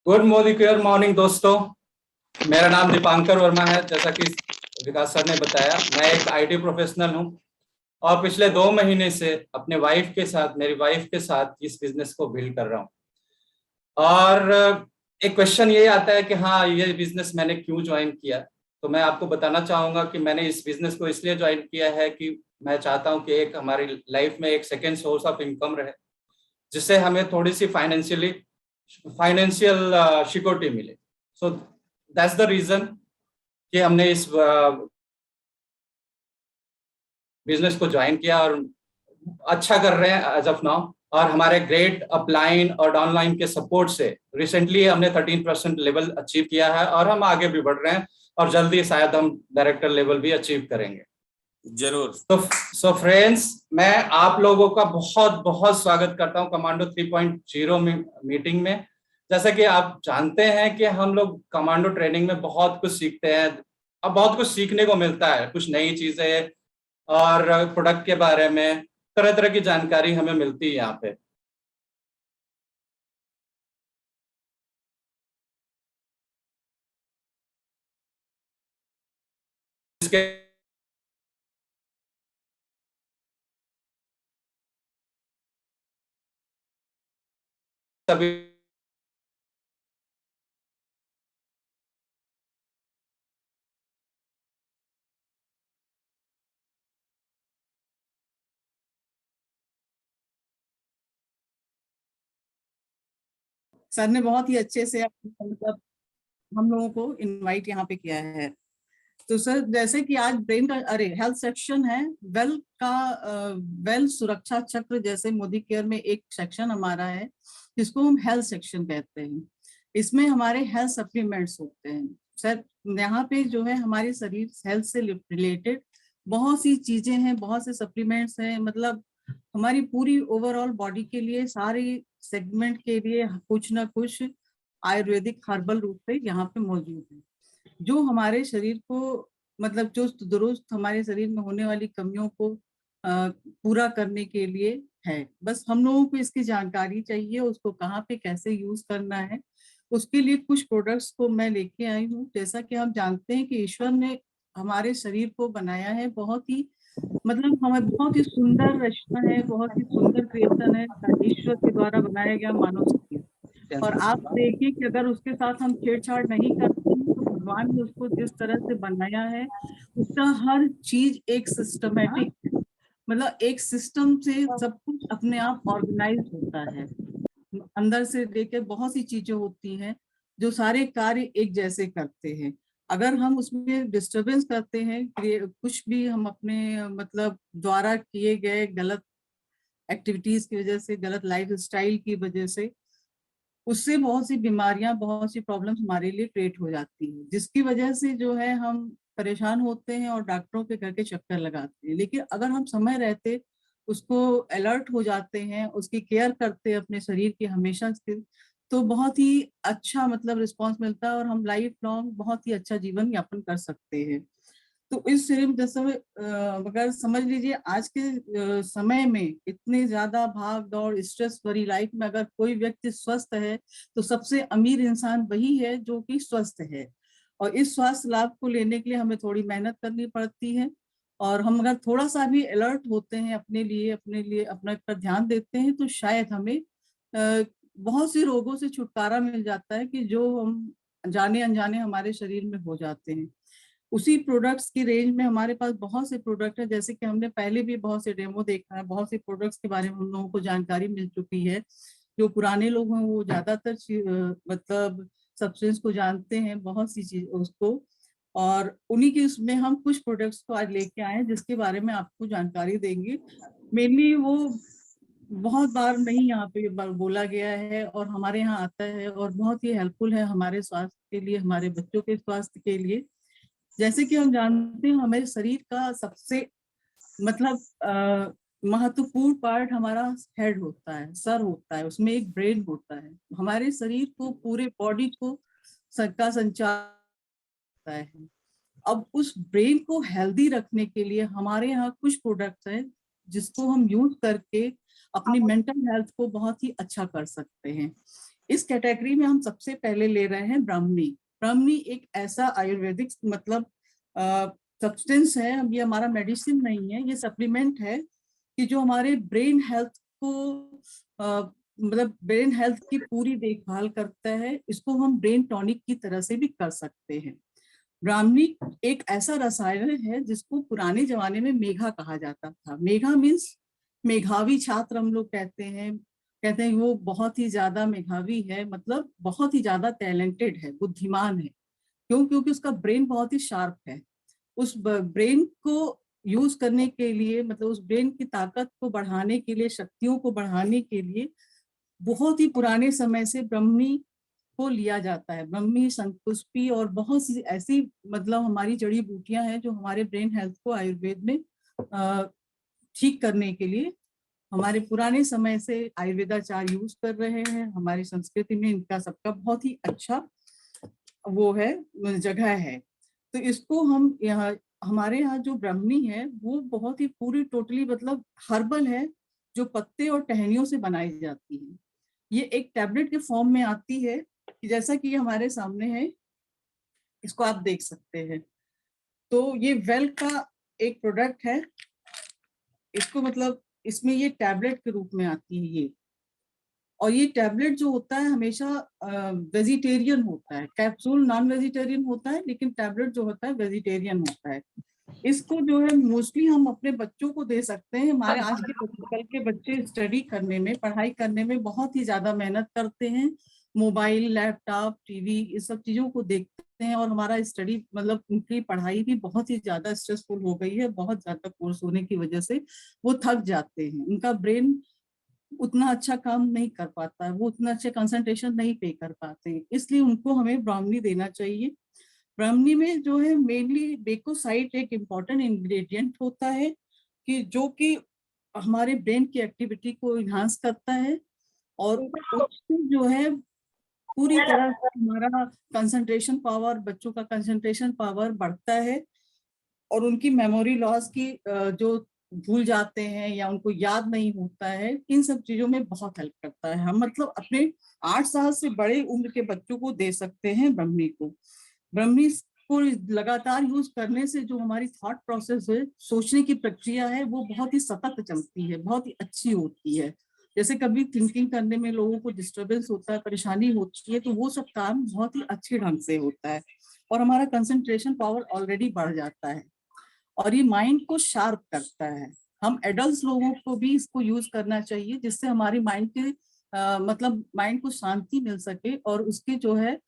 Good morning दोस्तों। मेरा नाम दीपांकर वर्मा है। जैसा कि विकास सर ने बताया, मैं एक आईटी प्रोफेशनल हूं और पिछले 2 महीने से अपने मेरी वाइफ के साथ इस बिजनेस को बिल्ड कर रहा हूं। और एक क्वेश्चन ये आता है कि हाँ, ये बिजनेस मैंने क्यों ज्वाइन किया। तो मैं आपको बताना चाहूंगा कि मैंने इस बिजनेस को इसलिए ज्वाइन किया है कि मैं चाहता हूं कि एक हमारी लाइफ में एक सेकेंड सोर्स ऑफ इनकम रहे, जिससे हमें थोड़ी सी फाइनेंशियल सिक्योरिटी मिले। सो दैट्स द रीजन कि हमने इस बिजनेस को ज्वाइन किया और अच्छा कर रहे हैं एज ऑफ नाउ। और हमारे ग्रेट अपलाइन और डाउनलाइन के सपोर्ट से रिसेंटली हमने 13% लेवल अचीव किया है और हम आगे भी बढ़ रहे हैं और जल्दी शायद हम डायरेक्टर लेवल भी अचीव करेंगे। जरूर। सो फ्रेंड्स, मैं आप लोगों का बहुत बहुत स्वागत करता हूं कमांडो 3.0 मीटिंग में। जैसा कि आप जानते हैं कि हम लोग कमांडो ट्रेनिंग में बहुत कुछ सीखते हैं। अब बहुत कुछ सीखने को मिलता है, कुछ नई चीजें और प्रोडक्ट के बारे में तरह तरह की जानकारी हमें मिलती है यहाँ पे। इसके सभी सर ने बहुत ही अच्छे से मतलब हम लोगों को इनवाइट यहाँ पे किया है। तो सर, जैसे कि आज ब्रेन का हेल्थ सेक्शन है, वेल सुरक्षा चक्र जैसे मोदी केयर में एक सेक्शन हमारा है जिसको हम हेल्थ सेक्शन कहते हैं। इसमें हमारे हेल्थ सप्लीमेंट्स होते हैं। सर, यहाँ पे जो है हमारे शरीर हेल्थ से रिलेटेड बहुत सी चीजें हैं, बहुत से सप्लीमेंट्स हैं। मतलब हमारी पूरी ओवरऑल बॉडी के लिए, सारी सेगमेंट के लिए कुछ ना कुछ आयुर्वेदिक हर्बल रूप से यहाँ पे मौजूद है, जो हमारे शरीर को मतलब चुस्त दुरुस्त हमारे शरीर में होने वाली कमियों को पूरा करने के लिए है। बस हम लोगों को इसकी जानकारी चाहिए, उसको कहाँ पे कैसे यूज करना है। उसके लिए कुछ प्रोडक्ट्स को मैं लेके आई हूँ। जैसा कि हम जानते हैं कि ईश्वर ने हमारे शरीर को बनाया है, बहुत ही मतलब हमें बहुत ही सुंदर रचना है, बहुत ही सुंदर क्रिएशन है ईश्वर के द्वारा बनाया गया मानव शरीर। और आप देखिए कि अगर उसके साथ हम छेड़छाड़ नहीं करते हैं तो भगवान ने उसको जिस तरह से बनाया है, उसका हर चीज एक सिस्टमेटिक, मतलब एक सिस्टम से सब कुछ अपने आप ऑर्गेनाइज होता है। अंदर से लेकर बहुत सी चीजें होती हैं जो सारे कार्य एक जैसे करते हैं। अगर हम उसमें डिस्टरबेंस करते हैं, कुछ भी हम अपने मतलब द्वारा किए गए गलत एक्टिविटीज की वजह से, गलत लाइफ स्टाइल की वजह से, उससे बहुत सी बीमारियां, बहुत सी प्रॉब्लम्स हमारे लिए क्रिएट हो जाती है, जिसकी वजह से जो है हम परेशान होते हैं और डॉक्टरों के घर के चक्कर लगाते हैं। लेकिन अगर हम समय रहते उसको अलर्ट हो जाते हैं, उसकी केयर करते हैं अपने शरीर की हमेशा से, तो बहुत ही अच्छा मतलब रिस्पॉन्स मिलता है और हम लाइफ लॉन्ग बहुत ही अच्छा जीवन यापन कर सकते हैं। तो इस शरीर जैसे अगर समझ लीजिए आज के समय में इतने ज्यादा भाग दौड़ स्ट्रेस भरी लाइफ में अगर कोई व्यक्ति स्वस्थ है तो सबसे अमीर इंसान वही है जो कि स्वस्थ है। और इस स्वास्थ्य लाभ को लेने के लिए हमें थोड़ी मेहनत करनी पड़ती है, और हम अगर थोड़ा सा भी अलर्ट होते हैं अपने लिए अपने पर ध्यान देते हैं तो शायद हमें बहुत सी रोगों से छुटकारा मिल जाता है कि जो हम जाने अनजाने हमारे शरीर में हो जाते हैं। उसी प्रोडक्ट्स की रेंज में हमारे पास बहुत से प्रोडक्ट है, जैसे कि हमने पहले भी बहुत से डेमो देखा है, बहुत से प्रोडक्ट्स के बारे में हम लोगों को जानकारी मिल चुकी है। जो पुराने लोग हैं वो ज्यादातर मतलब सब्सटेंस को जानते हैं, बहुत सी चीज उसको, और उन्हीं के उसमें हम कुछ प्रोडक्ट्स को आज लेके आए हैं जिसके बारे में आपको जानकारी देंगे। मेनली वो बहुत बार नहीं यहाँ पे बोला गया है और हमारे यहाँ आता है और बहुत ही हेल्पफुल है हमारे स्वास्थ्य के लिए, हमारे बच्चों के स्वास्थ्य के लिए। जैसे कि हम जानते हैं हमारे शरीर का सबसे मतलब महत्वपूर्ण पार्ट हमारा हेड होता है, सर होता है, उसमें एक ब्रेन होता है। हमारे शरीर को, पूरे बॉडी को का संचार होता है। अब उस ब्रेन को हेल्दी रखने के लिए हमारे यहाँ कुछ प्रोडक्ट्स हैं जिसको हम यूज करके अपनी मेंटल हेल्थ को बहुत ही अच्छा कर सकते हैं। इस कैटेगरी में हम सबसे पहले ले रहे हैं ब्राह्मणी। ब्राह्मणी एक ऐसा आयुर्वेदिक मतलब सब्सटेंस है, अब ये हमारा मेडिसिन नहीं है, ये सप्लीमेंट है कि जो हमारे ब्रेन हेल्थ को मतलब ब्रेन हेल्थ की पूरी देखभाल करता है। इसको हम ब्रेन टॉनिक की तरह से भी कर सकते हैं। ब्राह्मणी एक ऐसा रसायन है जिसको पुराने जमाने में मेघा कहा जाता था। मेघा मीन्स मेघावी छात्र हम लोग कहते हैं वो बहुत ही ज्यादा मेघावी है, मतलब बहुत ही ज्यादा टैलेंटेड है, बुद्धिमान है। क्यों? क्योंकि उसका ब्रेन बहुत ही शार्प है। उस ब्रेन को यूज करने के लिए, मतलब उस ब्रेन की ताकत को बढ़ाने के लिए, शक्तियों को बढ़ाने के लिए बहुत ही पुराने समय से ब्राह्मणी को लिया जाता है। ब्राह्मणी, शंखपुष्पी और बहुत सी ऐसी मतलब हमारी जड़ी बूटियां हैं जो हमारे ब्रेन हेल्थ को आयुर्वेद में ठीक करने के लिए हमारे पुराने समय से आयुर्वेदाचार्य यूज कर रहे हैं। हमारी संस्कृति में इनका सबका बहुत ही अच्छा वो है, जगह है। तो इसको हम यहाँ, हमारे यहाँ जो ब्राह्मणी है वो बहुत ही पूरी टोटली मतलब हर्बल है, जो पत्ते और टहनियों से बनाई जाती है। ये एक टैबलेट के फॉर्म में आती है, जैसा कि हमारे सामने है, इसको आप देख सकते हैं। तो ये वेल का एक प्रोडक्ट है। इसको मतलब इसमें ये टैबलेट के रूप में आती है ये, और ये टैबलेट जो होता है हमेशा वेजिटेरियन होता है। कैप्सूल नॉन वेजिटेरियन होता है, लेकिन टैबलेट जो होता है वेजिटेरियन होता है। इसको जो है मोस्टली हम अपने बच्चों को दे सकते हैं। हमारे आज के कल के बच्चे स्टडी करने में, पढ़ाई करने में बहुत ही ज्यादा मेहनत करते हैं। मोबाइल, लैपटॉप, टीवी, इस सब चीजों को देखते हैं, और हमारा स्टडी मतलब उनकी पढ़ाई भी बहुत ही ज्यादा स्ट्रेसफुल हो गई है। बहुत ज्यादा कोर्स होने की वजह से वो थक जाते हैं, उनका ब्रेन उतना अच्छा काम नहीं कर पाता है, वो उतना अच्छा कंसंट्रेशन नहीं पे कर पाते, इसलिए उनको हमें ब्राह्मणी देना चाहिए। ब्राह्मणी में जो है मेनली बेकोसाइट एक इम्पॉर्टेंट इंग्रेडिएंट होता है कि जो कि हमारे ब्रेन की एक्टिविटी को इन्हांस करता है, और उससे जो है पूरी तरह से हमारा कंसंट्रेशन पावर, बच्चों का कंसंट्रेशन पावर बढ़ता है, और उनकी मेमोरी लॉस की जो भूल जाते हैं या उनको याद नहीं होता है, इन सब चीजों में बहुत हेल्प करता है। हम मतलब अपने 8 साल से बड़े उम्र के बच्चों को दे सकते हैं ब्राह्मणी को। ब्राह्मणी को लगातार यूज करने से जो हमारी थॉट प्रोसेस है, सोचने की प्रक्रिया है, वो बहुत ही सतत चलती है, बहुत ही अच्छी होती है। जैसे कभी थिंकिंग करने में लोगों को डिस्टर्बेंस होता है, परेशानी होती है, तो वो सब काम बहुत ही अच्छे ढंग से होता है, और हमारा कंसंट्रेशन पावर ऑलरेडी बढ़ जाता है, और ये माइंड को शार्प करता है। हम एडल्ट लोगों को भी इसको यूज करना चाहिए, जिससे हमारी माइंड के मतलब माइंड को शांति मिल सके, और उसके जो है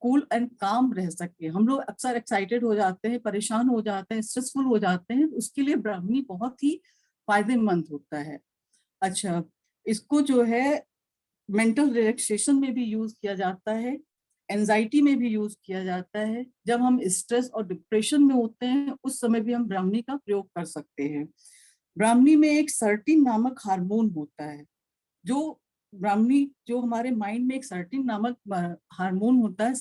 कूल एंड काम रह सके। हम लोग अक्सर एक्साइटेड हो जाते हैं, परेशान हो जाते हैं, स्ट्रेसफुल हो जाते हैं, उसके लिए ब्राह्मणी बहुत ही फायदेमंद होता है। अच्छा, इसको जो है मेंटल रिलैक्सेशन में भी यूज किया जाता है, एंजाइटी में भी यूज किया जाता है। जब हम स्ट्रेस और डिप्रेशन में होते हैं उस समय भी हम ब्राह्मणी का प्रयोग कर सकते हैं। ब्राह्मणी में एक सर्टिन नामक हार्मोन होता है, जो ब्राह्मणी जो हमारे माइंड में एक सर्टिन नामक हार्मोन होता है,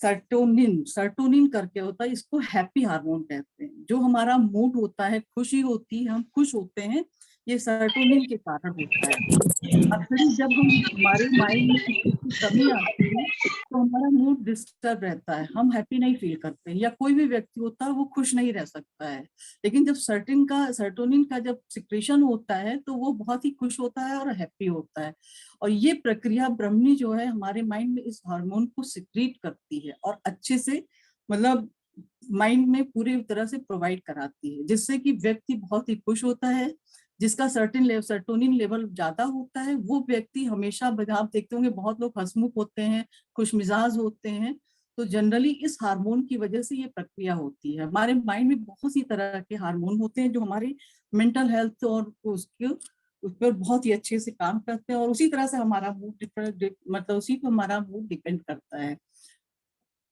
सर्टोनिन सर्टोनिन करके होता है। इसको हैप्पी हार्मोन कहते हैं। जो हमारा मूड होता है, खुशी होती है, हम खुश होते हैं, ये सर्टोनिन के कारण होता है। अक्सर जब हम हमारे माइंड में किसी की कमी आती है तो हमारा मूड डिस्टर्ब रहता है, हम हैप्पी नहीं फील करते, या कोई भी व्यक्ति होता है वो खुश नहीं रह सकता है। लेकिन जब सर्टोनिन का जब सिक्रेशन होता है तो वो बहुत ही खुश होता है और हैप्पी होता है। और ये प्रक्रिया ब्राह्मणी जो है हमारे माइंड में इस हार्मोन को सिक्रीट करती है, और अच्छे से मतलब माइंड में पूरी तरह से प्रोवाइड कराती है, जिससे कि व्यक्ति बहुत ही खुश होता है। जिसका सर्टोनिन लेवल ज्यादा होता है वो व्यक्ति हमेशा, आप देखते होंगे बहुत लोग हंसमुख होते हैं, खुशमिजाज होते हैं। तो जनरली इस हार्मोन की वजह से ये प्रक्रिया होती है। हमारे माइंड में बहुत सी तरह के हार्मोन होते हैं जो हमारी मेंटल हेल्थ और उसके उस पर बहुत ही अच्छे से काम करते हैं, और उसी तरह से हमारा मूड मतलब उसी पर हमारा मूड डिपेंड करता है।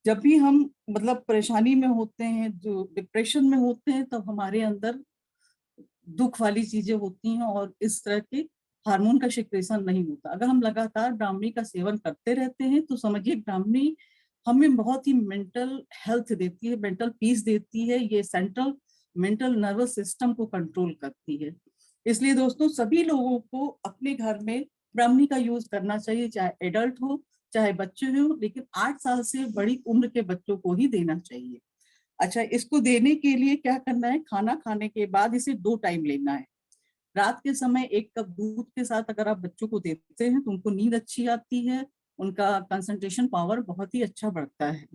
जब भी हम मतलब परेशानी में होते हैं, जो डिप्रेशन में होते हैं, तब हमारे अंदर दुख वाली चीजें होती हैं, और इस तरह के हार्मोन का सिक्रेशन नहीं होता। अगर हम लगातार ब्राह्मणी का सेवन करते रहते हैं तो समझिए ब्राह्मणी हमें बहुत ही मेंटल हेल्थ देती है, मेंटल पीस देती है। ये सेंट्रल मेंटल नर्वस सिस्टम को कंट्रोल करती है। इसलिए दोस्तों सभी लोगों को अपने घर में ब्राह्मणी का यूज करना चाहिए, चाहे एडल्ट हो चाहे बच्चे हो, लेकिन 8 साल से बड़ी उम्र के बच्चों को ही देना चाहिए। अच्छा, इसको देने के लिए क्या करना है, खाना खाने के बाद इसे 2 टाइम लेना है। रात के समय 1 कप दूध के साथ अगर आप बच्चों को देते हैं तो उनको नींद अच्छी आती है, उनका कंसंट्रेशन पावर बहुत ही अच्छा बढ़ता है।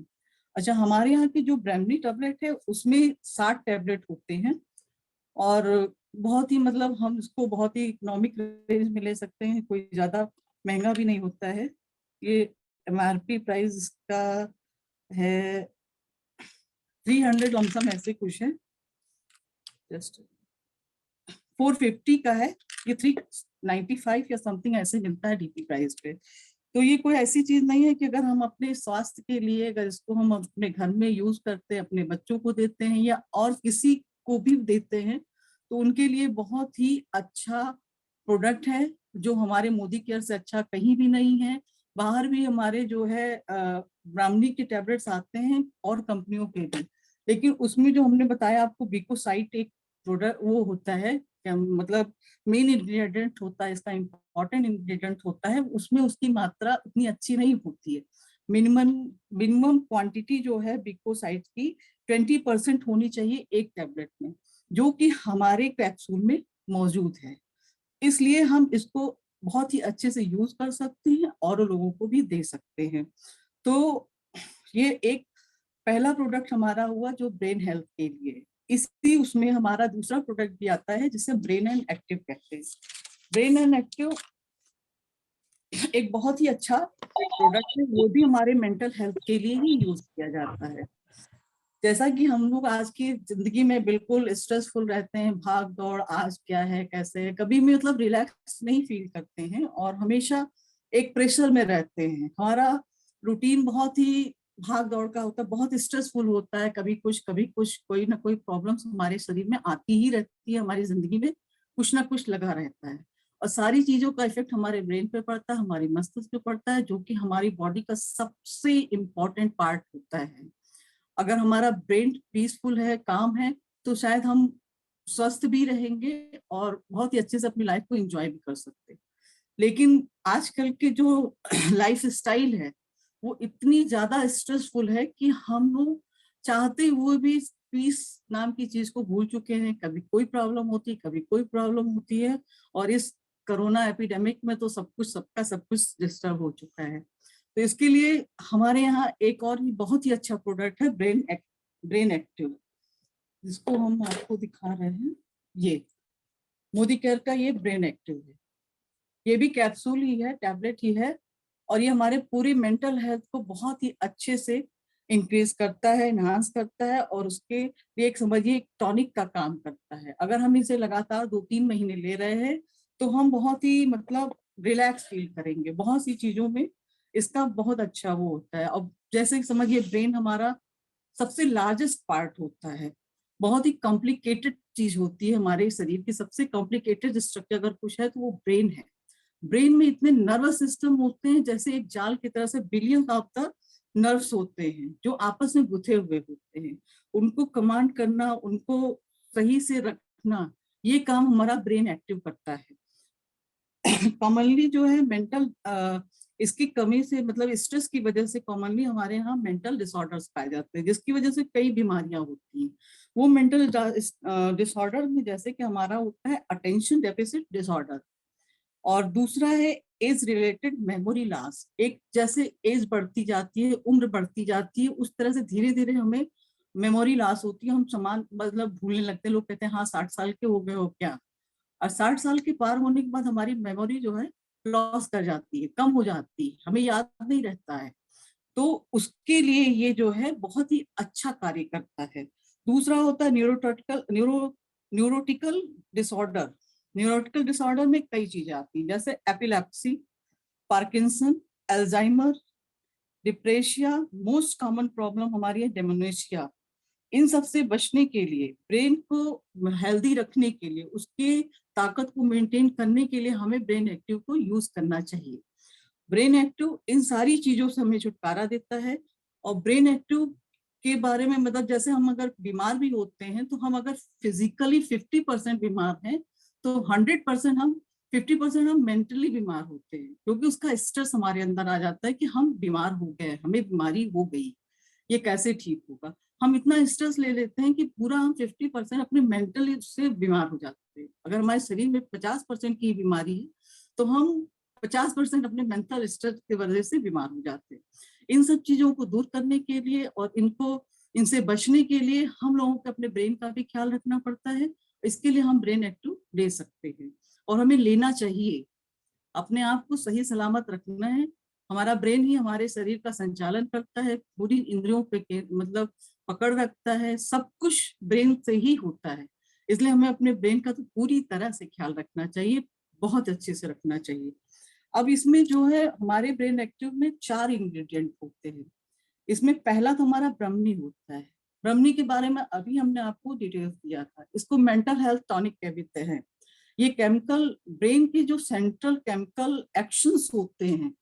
अच्छा, हमारे यहाँ की जो ब्राह्मणी टैबलेट है उसमें 60 टैबलेट होते हैं और बहुत ही मतलब हम इसको बहुत ही इकोनॉमिक रेंज में ले सकते हैं, कोई ज्यादा महंगा भी नहीं होता है। ये MRP प्राइस का है 300 लमसम ऐसे कुछ है, जस्ट 450 का है, ये 395 या समथिंग ऐसे मिलता है DP प्राइस पे। तो ये कोई ऐसी चीज नहीं है कि अगर हम अपने स्वास्थ्य के लिए अगर इसको हम अपने घर में यूज करते हैं, अपने बच्चों को देते हैं या और किसी को भी देते हैं, तो उनके लिए बहुत ही अच्छा प्रोडक्ट है, जो हमारे मोदी केयर से अच्छा कहीं भी नहीं है। बाहर भी हमारे जो है ब्राह्मणी के टैबलेट्स आते हैं और कंपनियों के भी, लेकिन उसमें जो हमने बताया आपको बीकोसाइट एक प्रोडक्ट वो होता है, क्या मतलब मेन इंग्रेडिएंट होता है, इसका इम्पोर्टेंट इंग्रेडिएंट होता है, उसमें उसकी मात्रा उतनी अच्छी नहीं होती है। मिनिमम क्वांटिटी जो है बीकोसाइट की 20% होनी चाहिए एक टैबलेट में, जो कि हमारे कैप्सूल में मौजूद है। इसलिए हम इसको बहुत ही अच्छे से यूज कर सकते हैं और लोगों को भी दे सकते हैं। तो ये एक पहला प्रोडक्ट हमारा हुआ जो ब्रेन हेल्थ के लिए। इसी उसमें हमारा दूसरा प्रोडक्ट भी आता है जिसे ब्रेन एंड एक्टिव कहते हैं। ब्रेन एंड एक्टिव एक बहुत ही अच्छा प्रोडक्ट है, वो भी हमारे मेंटल हेल्थ के लिए ही यूज किया जाता है। जैसा कि हम लोग आज की जिंदगी में बिल्कुल स्ट्रेसफुल रहते हैं, भाग दौड़, आज क्या है कैसे है, कभी भी मतलब रिलैक्स नहीं फील करते हैं और हमेशा एक प्रेशर में रहते हैं। हमारा रूटीन बहुत ही भाग दौड़ का होता है, बहुत स्ट्रेसफुल होता है, कभी कुछ कोई ना कोई प्रॉब्लम्स हमारे शरीर में आती ही रहती है, हमारी जिंदगी में कुछ ना कुछ लगा रहता है और सारी चीजों का इफेक्ट हमारे ब्रेन पे पड़ता है, हमारी मस्तिष्क पे पड़ता है, जो कि हमारी बॉडी का सबसे इम्पोर्टेंट पार्ट होता है। अगर हमारा ब्रेन पीसफुल है, काम है, तो शायद हम स्वस्थ भी रहेंगे और बहुत ही अच्छे से अपनी लाइफ को एंजॉय भी कर सकते हैं। लेकिन आजकल के जो लाइफ स्टाइल है वो इतनी ज्यादा स्ट्रेसफुल है कि हम लोग चाहते हुए भी पीस नाम की चीज को भूल चुके हैं। कभी कोई प्रॉब्लम होती है, कभी कोई प्रॉब्लम होती है, और इस कोरोना एपिडेमिक में तो सब कुछ सबका सब कुछ डिस्टर्ब हो चुका है। तो इसके लिए हमारे यहाँ एक और भी बहुत ही अच्छा प्रोडक्ट है ब्रेन एक्टिव, जिसको हम आपको दिखा रहे हैं। ये मोदी केयर का ये ब्रेन एक्टिव है, ये भी कैप्सूल ही है, टैबलेट ही है, और ये हमारे पूरी मेंटल हेल्थ को बहुत ही अच्छे से इंक्रीज करता है, एनहांस करता है, और उसके लिए एक समझिए एक टॉनिक का काम करता है। अगर हम इसे लगातार 2-3 महीने ले रहे हैं तो हम बहुत ही मतलब रिलैक्स फील करेंगे, बहुत सी चीजों में इसका बहुत अच्छा वो होता है। अब जैसे समझिए ब्रेन हमारा सबसे लार्जेस्ट पार्ट होता है, बहुत ही कॉम्प्लिकेटेड चीज होती है, हमारे शरीर की सबसे कॉम्प्लिकेटेड स्ट्रक्चर अगर कुछ है तो वो ब्रेन है। ब्रेन में इतने नर्वस सिस्टम होते हैं, जैसे एक जाल की तरह से बिलियंस ऑफ द नर्व्स होते हैं जो आपस में गुथे हुए होते हैं। उनको कमांड करना, उनको सही से रखना, ये काम हमारा ब्रेन एक्टिव करता है। कॉमनली जो है मेंटल इसकी कमी से मतलब स्ट्रेस की वजह से कॉमनली हमारे यहाँ मेंटल डिसऑर्डर्स पाए जाते हैं, जिसकी वजह से कई बीमारियां होती हैं। वो मेंटल डिसऑर्डर में जैसे कि हमारा होता है अटेंशन डेफिसिट डिसऑर्डर, और दूसरा है एज रिलेटेड मेमोरी लॉस। एक जैसे एज बढ़ती जाती है, उम्र बढ़ती जाती है, उस तरह से धीरे धीरे हमें मेमोरी लॉस होती है, हम सामान मतलब भूलने लगते हैं। लोग कहते हैं हाँ 60 साल के हो गए हो क्या, और 60 साल के पार होने के बाद हमारी मेमोरी जो है लॉस कर जाती है, कम हो जाती है, हमें याद नहीं रहता है। तो उसके लिए ये जो है बहुत ही अच्छा कार्य करता है। दूसरा होता है न्यूरोटिकल डिसऑर्डर। न्यूरोटिकल डिसऑर्डर में कई चीजें आती हैं, जैसे एपिलेप्सी, पार्किंसन, अल्जाइमर, डिप्रेशिया, मोस्ट कॉमन प्रॉब्लम हमारी है डेमेंशिया। इन सब से बचने के लिए, ब्रेन को हेल्दी रखने के लिए, उसके ताकत को मेंटेन करने के लिए हमें ब्रेन एक्टिव को यूज करना चाहिए। ब्रेन एक्टिव इन सारी चीजों से हमें छुटकारा देता है। और ब्रेन एक्टिव के बारे में मतलब जैसे हम अगर बीमार भी होते हैं तो हम अगर फिजिकली 50% बीमार हैं तो 100% हम 50% हम मेंटली बीमार होते हैं, क्योंकि उसका स्ट्रेस हमारे अंदर आ जाता है कि हम बीमार हो गए, हमें बीमारी हो गई, ये कैसे ठीक होगा। हम इतना स्ट्रेस ले लेते हैं कि पूरा हम 50% अपने मेंटली से बीमार हो जाते हैं। अगर हमारे शरीर में 50% की बीमारी है तो हम 50% अपने मेंटल स्ट्रेस की वजह से बीमार हो जाते हैं। इन सब चीजों को दूर करने के लिए और इनसे बचने के लिए हम लोगों को अपने ब्रेन का भी ख्याल रखना पड़ता है। इसके लिए हम ब्रेन एक्टिव ले सकते हैं और हमें लेना चाहिए। अपने आप को सही सलामत रखना है। हमारा ब्रेन ही हमारे शरीर का संचालन करता है, पूरी इंद्रियों पे मतलब पकड़ रखता है, सब कुछ ब्रेन से ही होता है। इसलिए हमें अपने ब्रेन का तो पूरी तरह से ख्याल रखना चाहिए, बहुत अच्छे से रखना चाहिए। अब इसमें जो है हमारे ब्रेन एक्टिव में 4 इंग्रेडिएंट होते हैं। इसमें पहला तो हमारा ब्रह्मी होता है। ब्रह्मी के बारे में अभी हमने आपको डिटेल्स दिया था। इसको मेंटल हेल्थ टॉनिक कहते हैं। ये केमिकल ब्रेन की जो सेंट्रल केमिकल एक्शंस होते हैं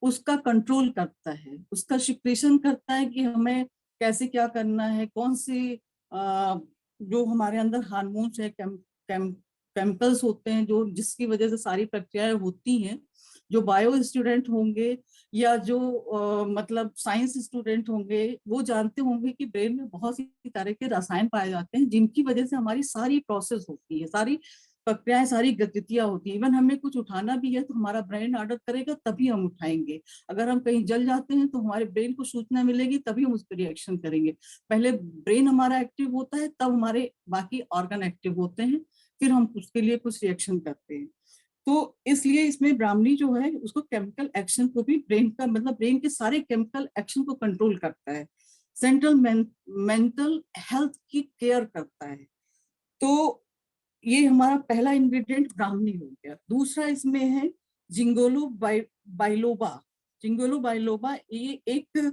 उसका कंट्रोल करता है, उसका सिक्रेशन करता है कि हमें कैसे क्या करना है, कौन सी जो हमारे अंदर हार्मोन्स है, केमिकल्स होते हैं जो जिसकी वजह से सारी प्रक्रियाएं होती हैं। जो बायो स्टूडेंट होंगे या जो मतलब साइंस स्टूडेंट होंगे वो जानते होंगे कि ब्रेन में बहुत सी तरह के रसायन पाए जाते हैं जिनकी वजह से हमारी सारी प्रोसेस होती है, सारी प्रक्रियाएं, सारी गतिविधियां होती है। इवन हमें कुछ उठाना भी है तो हमारा ब्रेन ऑर्डर करेगा तभी हम उठाएंगे। अगर हम कहीं जल जाते हैं तो हमारे ब्रेन को सूचना मिलेगी तभी हम उस पर रिएक्शन करेंगे। पहले ब्रेन हमारा एक्टिव होता है तब हमारे बाकी ऑर्गन एक्टिव होते हैं, फिर हम उसके लिए कुछ रिएक्शन करते हैं। तो इसलिए इसमें ब्राह्मणी जो है उसको केमिकल एक्शन को भी ब्रेन का मतलब ब्रेन के सारे केमिकल एक्शन को कंट्रोल करता है, सेंट्रल मेंटल हेल्थ की केयर करता है। तो ये हमारा पहला इंग्रेडिएंट ब्राह्मणी हो गया। दूसरा इसमें है जिंगोलो बाइलोबा। जिंगोलो बाइलोबा ये एक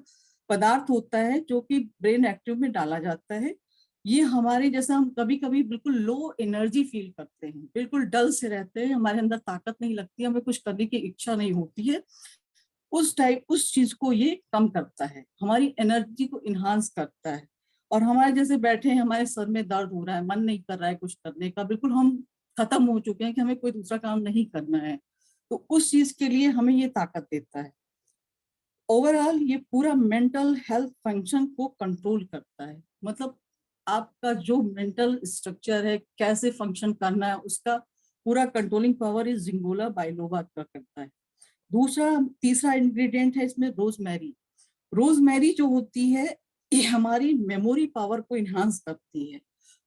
पदार्थ होता है जो कि ब्रेन एक्टिव में डाला जाता है। ये हमारे जैसा हम कभी कभी बिल्कुल लो एनर्जी फील करते हैं, बिल्कुल डल से रहते हैं, हमारे अंदर ताकत नहीं लगती, हमें कुछ करने की इच्छा नहीं होती है, उस चीज को ये कम करता है, हमारी एनर्जी को इन्हांस करता है। और हमारे जैसे बैठे हैं, हमारे सर में दर्द हो रहा है, मन नहीं कर रहा है कुछ करने का, बिल्कुल हम खत्म हो चुके हैं कि हमें कोई दूसरा काम नहीं करना है, तो उस चीज के लिए हमें ये ताकत देता है। ओवरऑल ये पूरा मेंटल हेल्थ फंक्शन को कंट्रोल करता है, मतलब आपका जो मेंटल स्ट्रक्चर है, कैसे फंक्शन करना है, उसका पूरा कंट्रोलिंग पावर इस जिंगोला बाइलोबा का करता है। तीसरा इंग्रेडिएंट है इसमें रोजमेरी। रोजमेरी जो होती है ये हमारी मेमोरी पावर को इन्हांस करती है।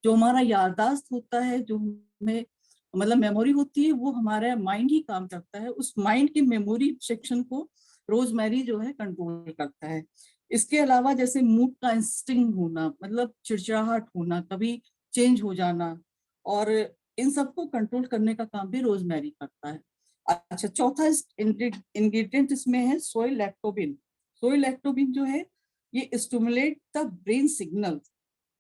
जो हमारा याददाश्त होता है, जो हमें मतलब मेमोरी होती है, वो हमारा माइंड ही काम करता है, उस माइंड के मेमोरी सेक्शन को रोजमेरी जो है कंट्रोल करता है। इसके अलावा जैसे मूड का इंस्टिंग होना, मतलब चिड़चिड़ाहट होना, कभी चेंज हो जाना, और इन सबको कंट्रोल करने का काम भी रोजमेरी करता है। अच्छा, चौथा इंग्रेडिएंट इसमें है सोय लैक्टोबिन। सोय लैक्टोबिन जो है ये स्टिमुलेट द ब्रेन सिग्नल,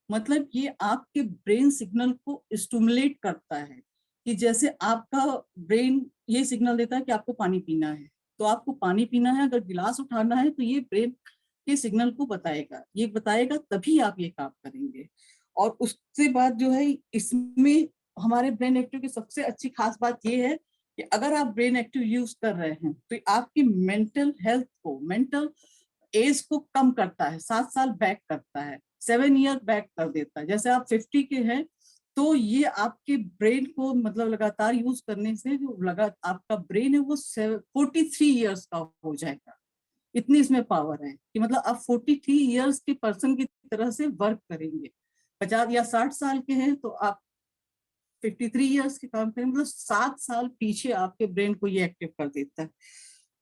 मतलब ये आपके ब्रेन सिग्नल को स्टिमुलेट करता है कि जैसे आपका ब्रेन ये सिग्नल देता है कि आपको पानी पीना है, तो आपको पानी पीना है, अगर गिलास उठाना है तो ये ब्रेन के सिग्नल को बताएगा, ये बताएगा तभी आप ये काम करेंगे। और उसके बाद जो है इसमें हमारे ब्रेन एक्टिव की सबसे अच्छी खास बात ये है कि अगर आप ब्रेन एक्टिव यूज कर रहे हैं तो आपकी मेंटल हेल्थ को, मेंटल एज को कम करता है, 7 साल बैक करता है, 7 ईयर बैक कर देता है। जैसे आप 50 के हैं तो ये आपके ब्रेन को मतलब लगातार यूज करने से जो आपका ब्रेन है वो 43 ईयर्स का हो जाएगा। इतनी इसमें पावर है कि मतलब आप 43 ईयर्स के पर्सन की तरह से वर्क करेंगे। 50 या 60 साल के हैं तो आप 53 ईयर्स के काम करेंगे, मतलब 7 साल पीछे आपके ब्रेन को ये एक्टिव कर देता है।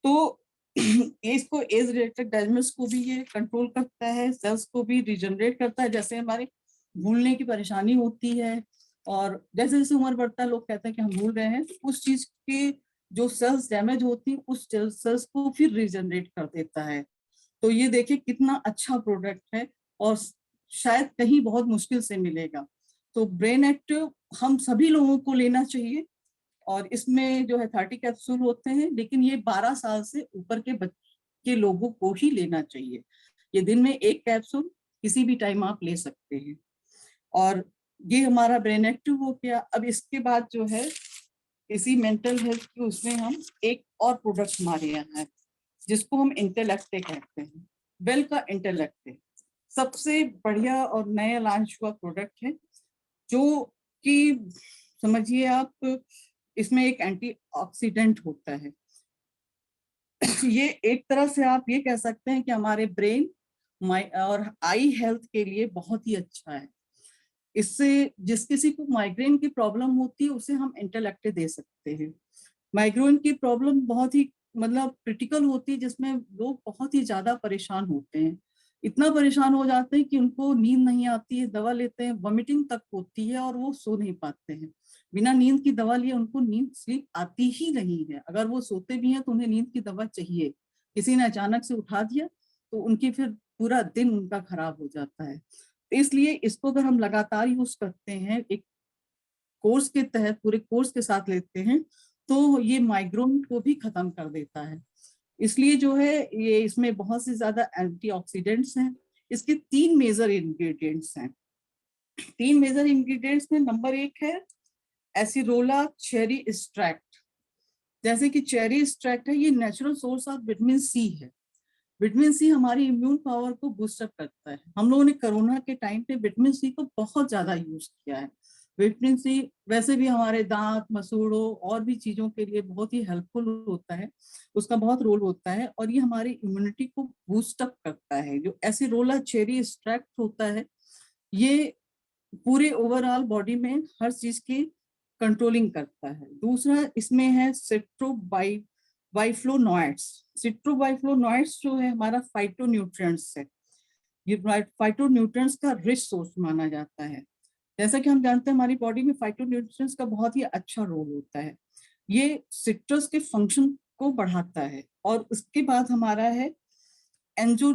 तो इसको एज रिलेटेड डैमेज को भी ये कंट्रोल करता है, सेल्स को भी रिजनरेट करता है। जैसे हमारे भूलने की परेशानी होती है और जैसे जैसे उम्र बढ़ता है लोग कहते हैं कि हम भूल रहे हैं, तो उस चीज के जो सेल्स डैमेज होती है उस सेल्स को फिर रिजनरेट कर देता है। तो ये देखिए कितना अच्छा प्रोडक्ट है और शायद कहीं बहुत मुश्किल से मिलेगा। तो ब्रेन एक्टिव हम सभी लोगों को लेना चाहिए और इसमें जो है 30 कैप्सूल होते हैं, लेकिन ये 12 साल से ऊपर के बच्चे लोगों को ही लेना चाहिए। ये दिन में 1 कैप्सूल किसी भी टाइम आप ले सकते हैं। और ये हमारा ब्रेन एक्टिव हो गया। अब इसके बाद जो है इसी मेंटल हेल्थ के उसमें हम एक और प्रोडक्ट हमारे यहाँ है जिसको हम इंटेलेक्टे कहते हैं। वेल का इंटेलेक्टे सबसे बढ़िया और नया लॉन्च हुआ प्रोडक्ट है, जो कि समझिए आप इसमें एक एंटीऑक्सीडेंट होता है। ये एक तरह से आप ये कह सकते हैं कि हमारे ब्रेन और आई हेल्थ के लिए बहुत ही अच्छा है। इससे जिस किसी को माइग्रेन की प्रॉब्लम होती है उसे हम इंटेलेक्टे दे सकते हैं। माइग्रेन की प्रॉब्लम बहुत ही मतलब क्रिटिकल होती है, जिसमें लोग बहुत ही ज्यादा परेशान होते हैं। इतना परेशान हो जाते हैं कि उनको नींद नहीं आती है, दवा लेते हैं, वॉमिटिंग तक होती है और वो सो नहीं पाते हैं। बिना नींद की दवा लिए उनको नींद स्लीप आती ही नहीं है। अगर वो सोते भी हैं तो उन्हें नींद की दवा चाहिए। किसी ने अचानक से उठा दिया तो उनकी फिर पूरा दिन उनका खराब हो जाता है। इसलिए इसको अगर हम लगातार यूज करते हैं, एक कोर्स के तहत पूरे कोर्स के साथ लेते हैं, तो ये माइग्रेन को भी खत्म कर देता है। इसलिए जो है ये इसमें बहुत से ज्यादा एंटीऑक्सीडेंट्स हैं। इसके 3 मेजर इंग्रेडिएंट्स हैं। 3 मेजर इंग्रेडिएंट्स में नंबर 1 है एसिरोला चेरी एक्सट्रैक्ट। जैसे कि चेरी एक्सट्रैक्ट है, ये natural source of vitamin C है। विटामिन सी हमारी इम्यून पावर को बूस्ट अप करता है। हम लोगों ने कोरोना के टाइम पे विटामिन सी को बहुत ज्यादा यूज किया है। विटामिन सी वैसे भी हमारे दांत मसूड़ों और भी चीजों के लिए बहुत ही हेल्पफुल होता है, उसका बहुत रोल होता है और ये हमारी इम्यूनिटी को बूस्ट अप करता है। जो एसिरोला चेरी एक्सट्रैक्ट होता है ये पूरे ओवरऑल बॉडी में हर चीज की कंट्रोलिंग करता है। दूसरा इसमें है बाइफ्लोनॉइड्स। सिट्रोबाइफ्लोनॉइड्स जो है हमारा फाइटोन्यूट्रिएंट्स है। ये फाइटोन्यूट्रिएंट्स का रिच सोर्स माना जाता है। जैसा कि हम जानते हैं हमारी बॉडी में फाइटोन्यूट्रिएंट्स का बहुत ही अच्छा रोल होता है। ये सिट्रस के फंक्शन को बढ़ाता है। और उसके बाद हमारा है एंजो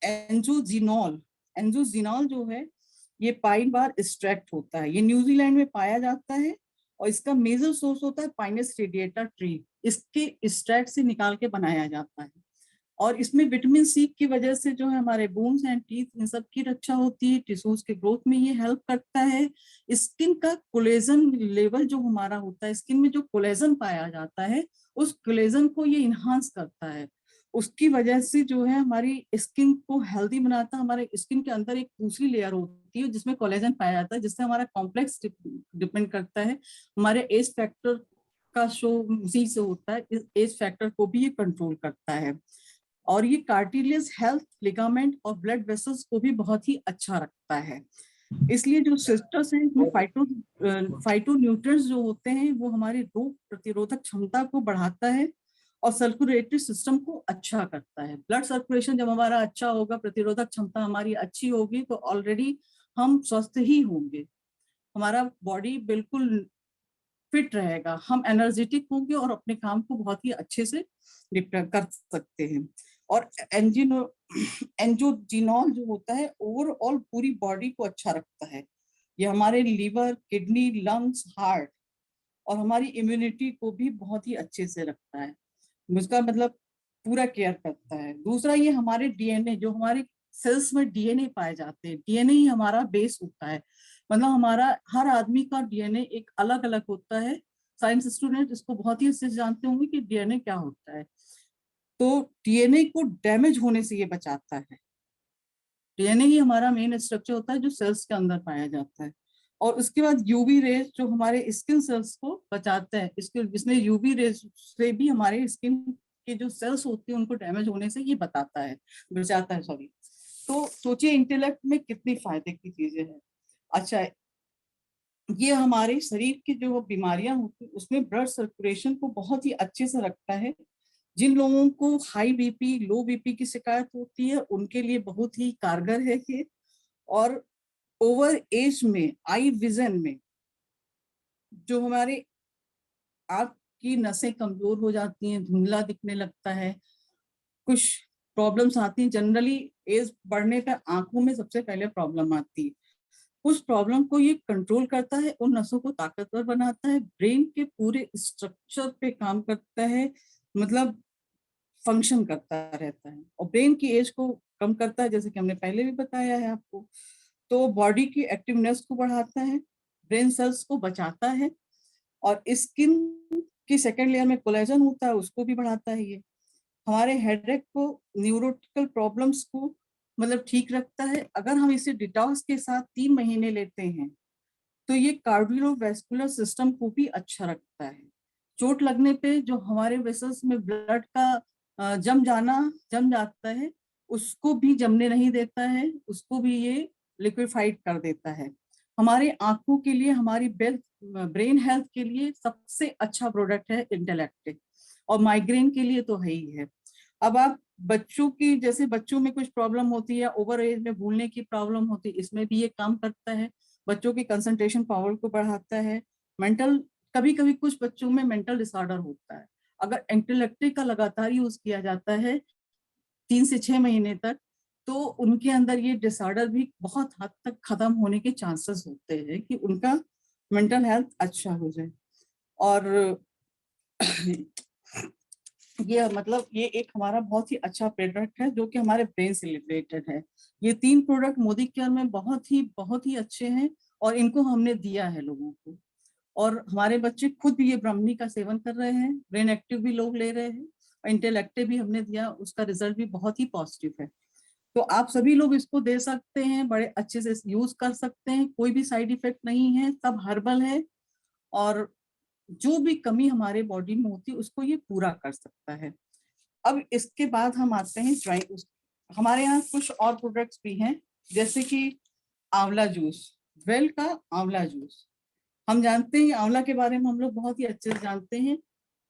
एंजोजिनॉल। एंजोजिनॉल जो है ये पाइन बार एक्सट्रैक्ट होता है। ये न्यूजीलैंड में पाया जाता है और इसका मेजर सोर्स होता है पाइनस रेडिएटा ट्री। इसके एक्सट्रैक्ट से निकाल के बनाया जाता है। और इसमें विटामिन सी की वजह से जो है हमारे बोन्स एंड टीथ इन सब की रक्षा होती है। टिश्यूज के ग्रोथ में ये हेल्प करता है। स्किन का कोलेजन लेवल जो हमारा होता है, स्किन में जो कोलेजन पाया जाता है उस कोलेजन को ये इन्हांस करता है। उसकी वजह से जो है हमारी स्किन को हेल्दी बनाता है। हमारे स्किन के अंदर एक दूसरी लेयर होती है जिसमें कोलेजन पाया जाता है, जिससे हमारा कॉम्प्लेक्स डिपेंड करता है। हमारे एज फैक्टर का शो उसी से होता है। इस एज फैक्टर को भी ये कंट्रोल करता है। और ये कार्टिलेज हेल्थ, लिगामेंट और ब्लड वेसल्स को भी बहुत ही अच्छा रखता है। इसलिए जो सिस्टर्स हैं इसमें फाइटोन्यूट्रिएंट्स जो होते हैं वो हमारी रोग प्रतिरोधक क्षमता को बढ़ाता है और सर्कुलेटरी सिस्टम को अच्छा करता है। ब्लड सर्कुलेशन जब हमारा अच्छा होगा, प्रतिरोधक क्षमता हमारी अच्छी होगी तो ऑलरेडी हम स्वस्थ ही होंगे। हमारा बॉडी बिल्कुल फिट रहेगा, हम एनर्जेटिक होंगे और अपने काम को बहुत ही अच्छे से कर सकते हैं। और एंजोजिनॉल जो होता है ओवरऑल पूरी बॉडी को अच्छा रखता है। ये हमारे लीवर, किडनी, लंग्स, हार्ट और हमारी इम्यूनिटी को भी बहुत ही अच्छे से रखता है। उसका मतलब पूरा केयर करता है। दूसरा ये हमारे डीएनए, जो हमारे सेल्स में डीएनए पाए जाते हैं, डीएनए ही हमारा बेस होता है। मतलब हमारा हर आदमी का डीएनए एक अलग अलग होता है। साइंस स्टूडेंट इसको बहुत ही अच्छे से जानते होंगे कि डीएनए क्या होता है। तो डीएनए को डैमेज होने से ये बचाता है। डीएनए ही हमारा मेन स्ट्रक्चर होता है जो सेल्स के अंदर पाया जाता है। और उसके बाद यूवी रेज जो हमारे स्किन सेल्स को बचाता है। इसमें यूवी रेज से भी हमारे स्किन के जो सेल्स होते हैं उनको डैमेज होने से ये बचाता है सॉरी। तो सोचिए इंटेलेक्ट में कितनी फायदे की चीजें हैं। अच्छा, ये हमारे शरीर की जो बीमारियां होती है उसमें ब्लड सर्कुलेशन को बहुत ही अच्छे से रखता है। जिन लोगों को हाई बीपी, लो बीपी की शिकायत होती है उनके लिए बहुत ही कारगर है ये। और ओवर एज में आई विजन में जो हमारे आंख की नसें कमजोर हो जाती हैं, धुंधला दिखने लगता है, कुछ प्रॉब्लम्स आती हैं। जनरली एज बढ़ने पर आंखों में सबसे पहले प्रॉब्लम आती है। उस प्रॉब्लम को ये कंट्रोल करता है, उन नसों को ताकतवर बनाता है, ब्रेन के पूरे स्ट्रक्चर पे काम करता है, मतलब फंक्शन करता रहता है। और ब्रेन की एज को कम करता है, जैसे कि हमने पहले भी बताया है आपको। तो बॉडी की एक्टिवनेस को बढ़ाता है, ब्रेन सेल्स को बचाता है और स्किन की सेकेंड लेयर में कोलेजन होता है, उसको भी बढ़ाता है ये। हमारे हेडेक को, न्यूरोटिकल प्रॉब्लम्स को मतलब ठीक रखता है। अगर हम इसे डिटॉक्स के साथ 3 महीने लेते हैं तो ये कार्डियोवैस्कुलर सिस्टम को भी अच्छा रखता है। चोट लगने पे जो हमारे वेसल्स में ब्लड का जम जाता है, उसको भी जमने नहीं देता है, उसको भी ये लिक्विफाइड कर देता है। हमारे आंखों के लिए, हमारी ब्रेन हेल्थ के लिए सबसे अच्छा प्रोडक्ट है इंटेलेक्ट, और माइग्रेन के लिए तो है ही है। अब आप बच्चों की, जैसे बच्चों में कुछ प्रॉब्लम होती है, ओवर एज में भूलने की प्रॉब्लम होती है, इसमें भी ये काम करता है। बच्चों की कंसंट्रेशन पावर को बढ़ाता है। मेंटल, कभी कभी कुछ बच्चों में मेंटल डिसऑर्डर होता है, अगर एंटीलेक्टिक का लगातार यूज किया जाता है 3 से 6 महीने तक, तो उनके अंदर ये डिसऑर्डर भी बहुत हद तक खत्म होने के चांसेस होते हैं कि उनका मेंटल हेल्थ अच्छा हो जाए। और ये मतलब ये एक हमारा बहुत ही अच्छा प्रोडक्ट है जो कि हमारे ब्रेन से रिलेटेड है। ये 3 प्रोडक्ट मोदी केयर में बहुत ही अच्छे हैं, और इनको हमने दिया है लोगों को, और हमारे बच्चे खुद भी ये ब्राह्मणी का सेवन कर रहे हैं। ब्रेन एक्टिव भी लोग ले रहे हैं, और इंटेलेक्टिव भी हमने दिया, उसका रिजल्ट भी बहुत ही पॉजिटिव है। तो आप सभी लोग इसको दे सकते हैं, बड़े अच्छे से यूज कर सकते हैं, कोई भी साइड इफेक्ट नहीं है, सब हर्बल है, और जो भी कमी हमारे बॉडी में होती है उसको ये पूरा कर सकता है। अब इसके बाद हम आते हैं हमारे यहाँ कुछ और प्रोडक्ट्स भी हैं, जैसे कि आंवला जूस, वेल का आंवला जूस। हम जानते हैं आंवला के बारे में, हम लोग बहुत ही अच्छे से जानते हैं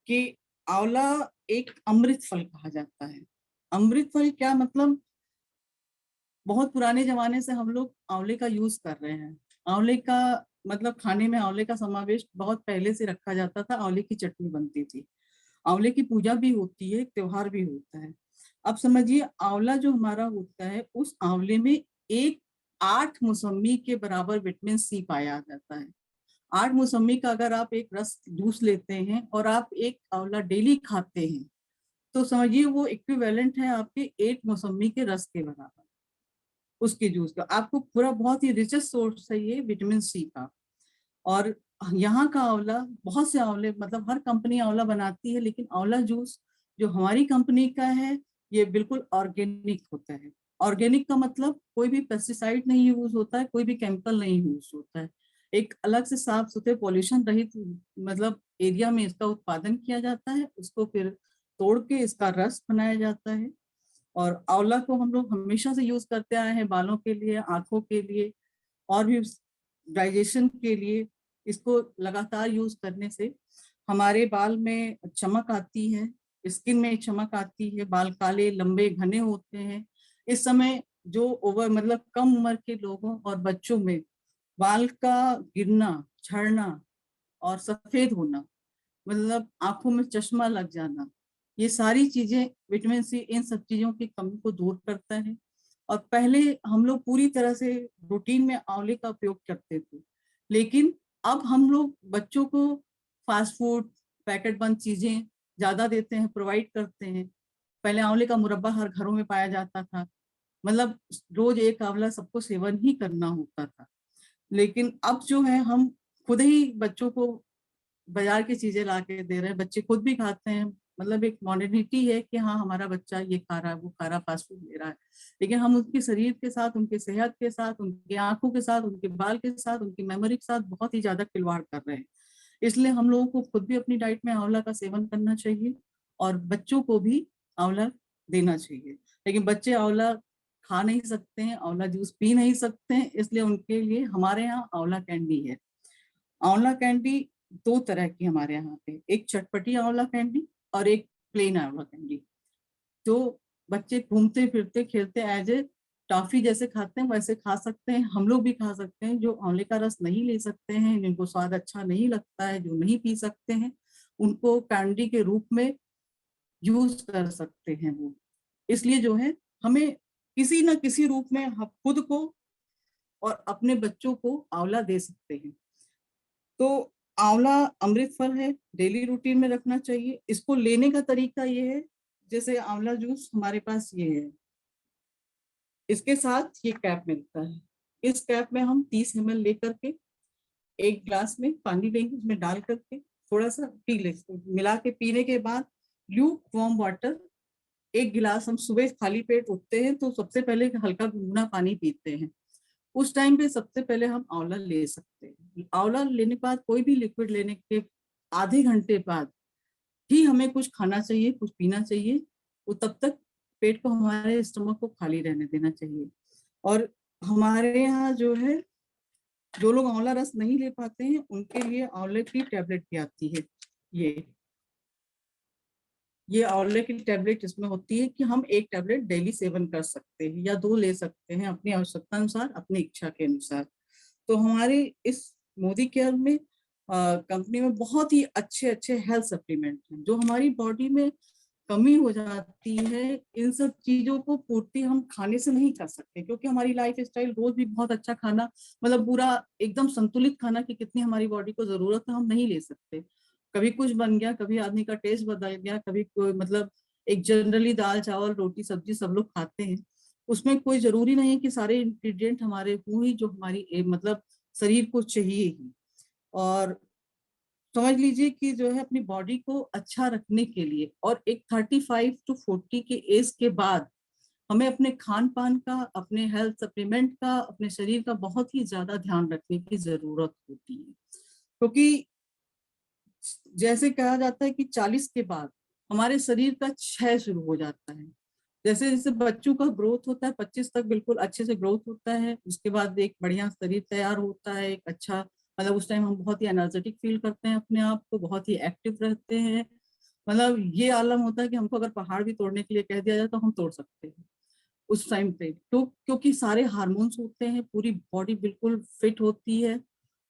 कि आंवला एक अमृत फल कहा जाता है। अमृत फल क्या मतलब, बहुत पुराने जमाने से हम लोग आंवले का यूज कर रहे हैं। आंवले का मतलब खाने में आंवले का समावेश बहुत पहले से रखा जाता था, आंवले की चटनी बनती थी, आंवले की पूजा भी होती है, त्योहार भी होता है। अब समझिए आंवला जो हमारा होता है, उस आंवले में एक 8 मौसमी के बराबर विटामिन सी पाया जाता है। 8 मौसमी का अगर आप एक रस जूस लेते हैं और आप एक आंवला डेली खाते हैं, तो समझिए वो इक्विवेलेंट है आपके 8 मौसमी के रस के बराबर, उसके जूस का। आपको पूरा बहुत ही रिचेस्ट सोर्स है ये विटामिन सी का। और यहाँ का आंवला, बहुत से आंवले मतलब हर कंपनी आंवला बनाती है, लेकिन आंवला जूस जो हमारी कंपनी का है ये बिल्कुल ऑर्गेनिक होता है। ऑर्गेनिक का मतलब कोई भी पेस्टिसाइड नहीं यूज होता है, कोई भी केमिकल नहीं यूज होता है। एक अलग से साफ सुथरे पॉल्यूशन रहित मतलब एरिया में इसका उत्पादन किया जाता है, उसको फिर तोड़ के इसका रस बनाया जाता है। और आंवला को हम लोग हमेशा से यूज करते आए हैं, बालों के लिए, आंखों के लिए, और भी डाइजेशन के लिए। इसको लगातार यूज करने से हमारे बाल में चमक आती है, स्किन में चमक आती है, बाल काले लंबे घने होते हैं। इस समय जो ओवर मतलब कम उम्र के लोगों और बच्चों में बाल का गिरना, झड़ना और सफेद होना, मतलब आंखों में चश्मा लग जाना, ये सारी चीजें विटामिन सी इन सब चीजों की कमी को दूर करता है। और पहले हम लोग पूरी तरह से रूटीन में आंवले का उपयोग करते थे, लेकिन अब हम लोग बच्चों को फास्ट फूड, पैकेट बंद चीजें ज्यादा देते हैं, प्रोवाइड करते हैं। पहले आंवले का मुरब्बा हर घरों में पाया जाता था, मतलब रोज एक आंवला सबको सेवन ही करना होता था। लेकिन अब जो है हम खुद ही बच्चों को बाजार की चीजें ला के दे रहे हैं, बच्चे खुद भी खाते हैं। मतलब एक मॉडर्निटी है कि हाँ हमारा बच्चा ये खा रहा है, वो खा रहा, फास्ट फूड ले रहा है, लेकिन हम उनके शरीर के साथ, उनके सेहत के साथ, उनकी आंखों के साथ, उनके बाल के साथ, उनकी मेमोरी के साथ बहुत ही ज्यादा खिलवाड़ कर रहे हैं। इसलिए हम लोगों को खुद भी अपनी डाइट में आंवला का सेवन करना चाहिए, और बच्चों को भी आंवला देना चाहिए। लेकिन बच्चे आंवला खा नहीं सकते हैं, आंवला जूस पी नहीं सकते हैं, इसलिए उनके लिए हमारे यहाँ आंवला कैंडी है। आंवला कैंडी 2 तरह की हमारे यहाँ पे, एक चटपटी आंवला कैंडी और एक प्लेन आंवला कैंडी। तो बच्चे घूमते फिरते खेलते एज ए टॉफी जैसे खाते हैं वैसे खा सकते हैं, हम लोग भी खा सकते हैं। जो आंवले का रस नहीं ले सकते हैं, जिनको स्वाद अच्छा नहीं लगता है, जो नहीं पी सकते हैं, उनको कैंडी के रूप में यूज कर सकते हैं वो। इसलिए जो है हमें किसी न किसी रूप में हम खुद को और अपने बच्चों को आंवला दे सकते हैं। तो आंवला अमृत फल है, डेली रूटीन में रखना चाहिए। इसको लेने का तरीका ये है, जैसे आंवला जूस हमारे पास ये है, इसके साथ ये कैप मिलता है। इस कैप में हम 30 ml लेकर के एक ग्लास में पानी लेंगे, उसमें डाल करके थोड़ा सा पी ले, मिला के पीने के बाद ल्यूक वार्म वाटर 1 गिलास, हम सुबह खाली पेट उठते हैं तो सबसे पहले हल्का गुनगुना पानी पीते हैं। उस टाइम पे सबसे पहले हम आंवला ले सकते हैं। आंवला लेने के बाद कोई भी लिक्विड लेने के आधे घंटे बाद ही हमें कुछ खाना चाहिए, कुछ पीना चाहिए। वो तब तक पेट को, हमारे स्टमक को खाली रहने देना चाहिए। और हमारे यहाँ जो है, जो लोग आंवला रस नहीं ले पाते हैं उनके लिए आंवले की टैबलेट भी आती है। ये आंवले की टैबलेट इसमें होती है कि हम 1 टैबलेट डेली सेवन कर सकते हैं या 2 ले सकते हैं अपनी आवश्यकता अनुसार, अपनी इच्छा के अनुसार। तो हमारे इस मोदी केयर में कंपनी में बहुत ही अच्छे अच्छे हेल्थ सप्लीमेंट हैं जो हमारी बॉडी में कमी हो जाती है। इन सब चीजों को पूर्ति हम खाने से नहीं कर सकते, क्योंकि हमारी लाइफ स्टाइल रोज भी बहुत अच्छा खाना, मतलब पूरा एकदम संतुलित खाना की कितनी हमारी बॉडी को जरूरत है हम नहीं ले सकते। कभी कुछ बन गया, कभी आदमी का टेस्ट बदल गया, कभी कोई मतलब एक जनरली दाल चावल रोटी सब्जी सब लोग खाते हैं, उसमें कोई जरूरी नहीं है कि सारे इंग्रेडिएंट हमारे वो ही जो हमारी मतलब शरीर को चाहिए ही। और समझ लीजिए कि जो है अपनी बॉडी को अच्छा रखने के लिए और एक 35 to 40 के एज के बाद हमें अपने खान पान का, अपने हेल्थ सप्लीमेंट का, अपने शरीर का बहुत ही ज्यादा ध्यान रखने की जरूरत होती है। क्योंकि जैसे कहा जाता है कि 40 के बाद हमारे शरीर का क्षय शुरू हो जाता है। जैसे जैसे बच्चों का ग्रोथ होता है 25 तक बिल्कुल अच्छे से ग्रोथ होता है, उसके बाद एक बढ़िया शरीर तैयार होता है, एक अच्छा मतलब उस टाइम हम बहुत ही एनर्जेटिक फील करते हैं, अपने आप को बहुत ही एक्टिव रहते हैं। मतलब ये आलम होता है कि हमको अगर पहाड़ भी तोड़ने के लिए कह दिया जाए तो हम तोड़ सकते हैं उस टाइम पे। तो क्योंकि सारे हार्मोन्स होते हैं, पूरी बॉडी बिल्कुल फिट होती है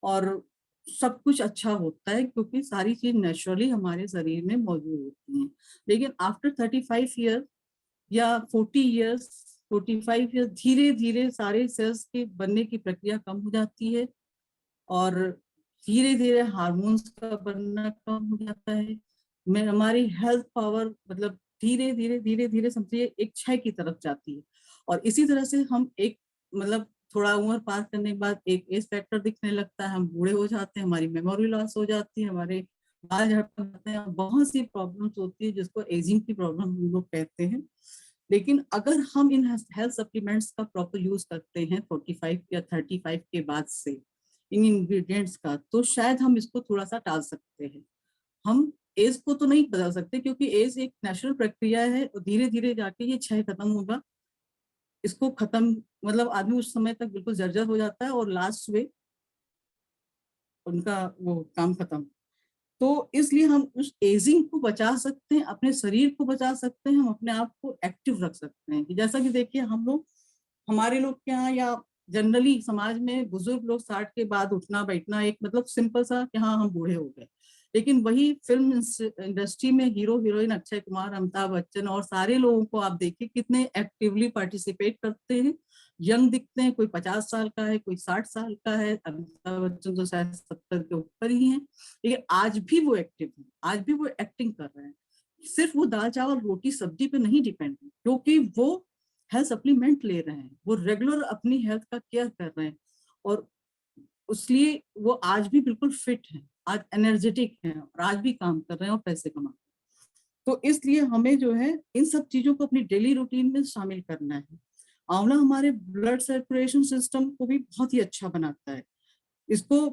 और सब कुछ अच्छा होता है, क्योंकि सारी चीज नेचुरली हमारे शरीर में मौजूद होती हैं। लेकिन आफ्टर 35 ईयर या 40 ईयर्स, 45 ईयर्स, धीरे धीरे सारे सेल्स के बनने की प्रक्रिया कम हो जाती है और धीरे धीरे हार्मोन्स का बनना कम हो जाता है। में हमारी हेल्थ पावर मतलब धीरे धीरे धीरे धीरे समझिए एक क्षय की तरफ जाती है। और इसी तरह से हम एक मतलब थोड़ा उम्र पार करने के बाद एक एज फैक्टर दिखने लगता है, हम बूढ़े हो जाते हैं, हमारी मेमोरी लॉस हो जाती है, हमारे बाल झड़ने लगते हैं, बहुत सी प्रॉब्लम्स होती है जिसको एजिंग की प्रॉब्लम हम लोग कहते हैं। लेकिन अगर हम इन हेल्थ सप्लीमेंट्स का प्रॉपर यूज करते हैं 45 या 35 के बाद से इन इंग्रेडिएंट्स का, तो शायद हम इसको थोड़ा सा टाल सकते हैं। हम एज को तो नहीं बदल सकते क्योंकि एज एक नेचुरल प्रक्रिया है और धीरे धीरे जाके ये क्षय खत्म होगा। इसको खत्म मतलब आदमी उस समय तक बिल्कुल जर्जर हो जाता है और लास्ट में उनका वो काम खत्म। तो इसलिए हम उस एजिंग को बचा सकते हैं, अपने शरीर को बचा सकते हैं, हम अपने आप को एक्टिव रख सकते हैं। कि जैसा कि देखिए हम लोग, हमारे लोग के यहाँ या जनरली समाज में बुजुर्ग लोग 60 के बाद उठना बैठना एक मतलब सिंपल सा कि हाँ हम बूढ़े हो गए। लेकिन वही फिल्म इंडस्ट्री में हीरो हीरोइन अक्षय कुमार, अमिताभ बच्चन और सारे लोगों को आप देखिए कितने एक्टिवली पार्टिसिपेट करते हैं, यंग दिखते हैं। कोई 50 साल का है, कोई 60 साल का है, अमिताभ बच्चन तो शायद 70 के ऊपर ही है, लेकिन आज भी वो एक्टिव है, आज भी वो एक्टिंग कर रहे हैं। सिर्फ वो दाल चावल रोटी सब्जी पे नहीं डिपेंड है, क्योंकि वो हेल्थ सप्लीमेंट ले रहे हैं, वो रेगुलर अपनी हेल्थ का केयर कर रहे हैं और इसलिए वो आज भी बिल्कुल फिट है, आज एनर्जेटिक है और आज भी काम कर रहे हैं और पैसे कमा रहे हैं। तो इसलिए हमें जो है इन सब चीजों को अपनी डेली रूटीन में शामिल करना है। आंवला हमारे ब्लड सर्कुलेशन सिस्टम को भी बहुत ही अच्छा बनाता है। इसको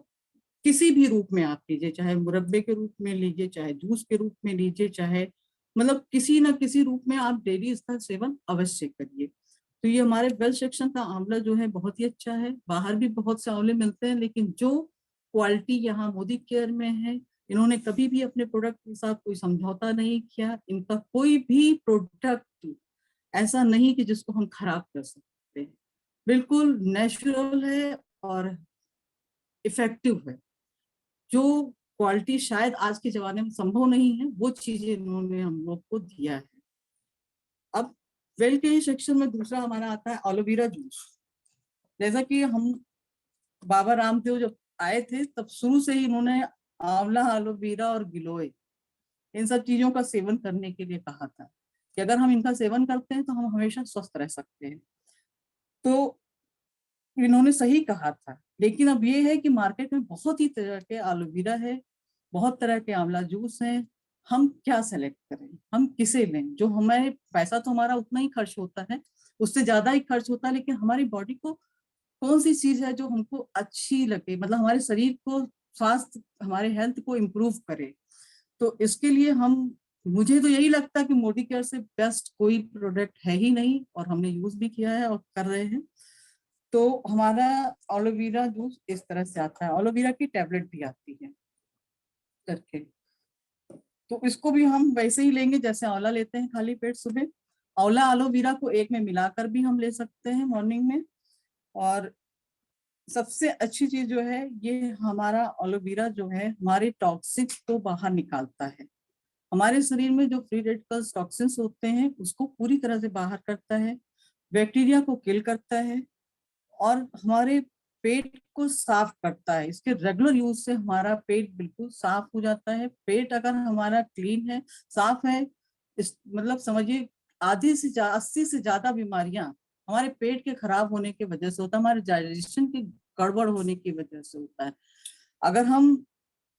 किसी भी रूप में आप लीजिए, चाहे मुरब्बे के रूप में लीजिए, चाहे जूस के रूप में लीजिए, चाहे मतलब किसी ना किसी रूप में आप डेली इसका सेवन अवश्य करिए। तो ये हमारे वेल सेक्शन का आंवला जो है बहुत ही अच्छा है। बाहर भी बहुत से आंवले मिलते हैं, लेकिन जो क्वालिटी यहाँ मोदी केयर में है, इन्होंने कभी भी अपने प्रोडक्ट के साथ कोई समझौता नहीं किया। इनका कोई भी प्रोडक्ट ऐसा नहीं कि जिसको हम खराब कर सकते हैं, बिल्कुल नेचुरल है और इफेक्टिव है। जो क्वालिटी शायद आज के जमाने में संभव नहीं है, वो चीजें इन्होंने हम लोग को दिया है। अब वेल के सेक्शन में दूसरा हमारा आता है एलोवेरा जूस। जैसा कि हम बाबा रामदेव जब आए थे तब शुरू से ही इन्होंने आंवला, एलोवेरा और गिलोय इन सब चीजों का सेवन करने के लिए कहा था कि अगर हम इनका सेवन करते हैं तो हम हमेशा स्वस्थ रह सकते हैं। तो इन्होंने सही कहा था लेकिन अब ये है कि मार्केट में बहुत ही तरह के एलोवेरा है, बहुत तरह के आंवला जूस हैं, हम क्या सेलेक्ट करें, हम किसे लें? जो हमारे पैसा तो हमारा उतना ही खर्च होता है, उससे ज्यादा ही खर्च होता है, लेकिन हमारी बॉडी को कौन सी चीज है जो हमको अच्छी लगे, मतलब हमारे शरीर को, स्वास्थ्य, हमारे हेल्थ को इम्प्रूव करे। तो इसके लिए हम, मुझे तो यही लगता है कि मोदी केयर से बेस्ट कोई प्रोडक्ट है ही नहीं, और हमने यूज भी किया है और कर रहे हैं। तो हमारा एलोवेरा जूस इस तरह से आता है, एलोवेरा की टैबलेट भी आती है करके। तो इसको भी हम वैसे ही लेंगे जैसे आंवला लेते हैं खाली पेट सुबह। आंवला एलोवेरा को एक में मिलाकर भी हम ले सकते हैं मॉर्निंग में। और सबसे अच्छी चीज जो है, ये हमारा एलोवेरा जो है हमारे टॉक्सिक्स को बाहर निकालता है। हमारे शरीर में जो फ्री रेडिकल्स टॉक्सिन्स होते हैं उसको पूरी तरह से बाहर करता है, बैक्टीरिया को किल करता है, और हमारे पेट को साफ करता है। इसके रेगुलर यूज से हमारा पेट बिल्कुल साफ हो जाता है। पेट अगर हमारा क्लीन है, साफ है, इस मतलब समझिए आधी से 80 से ज्यादा बीमारियां हमारे पेट के खराब होने की वजह से होता है, हमारे डाइजेशन की गड़बड़ होने की वजह से होता है। अगर हम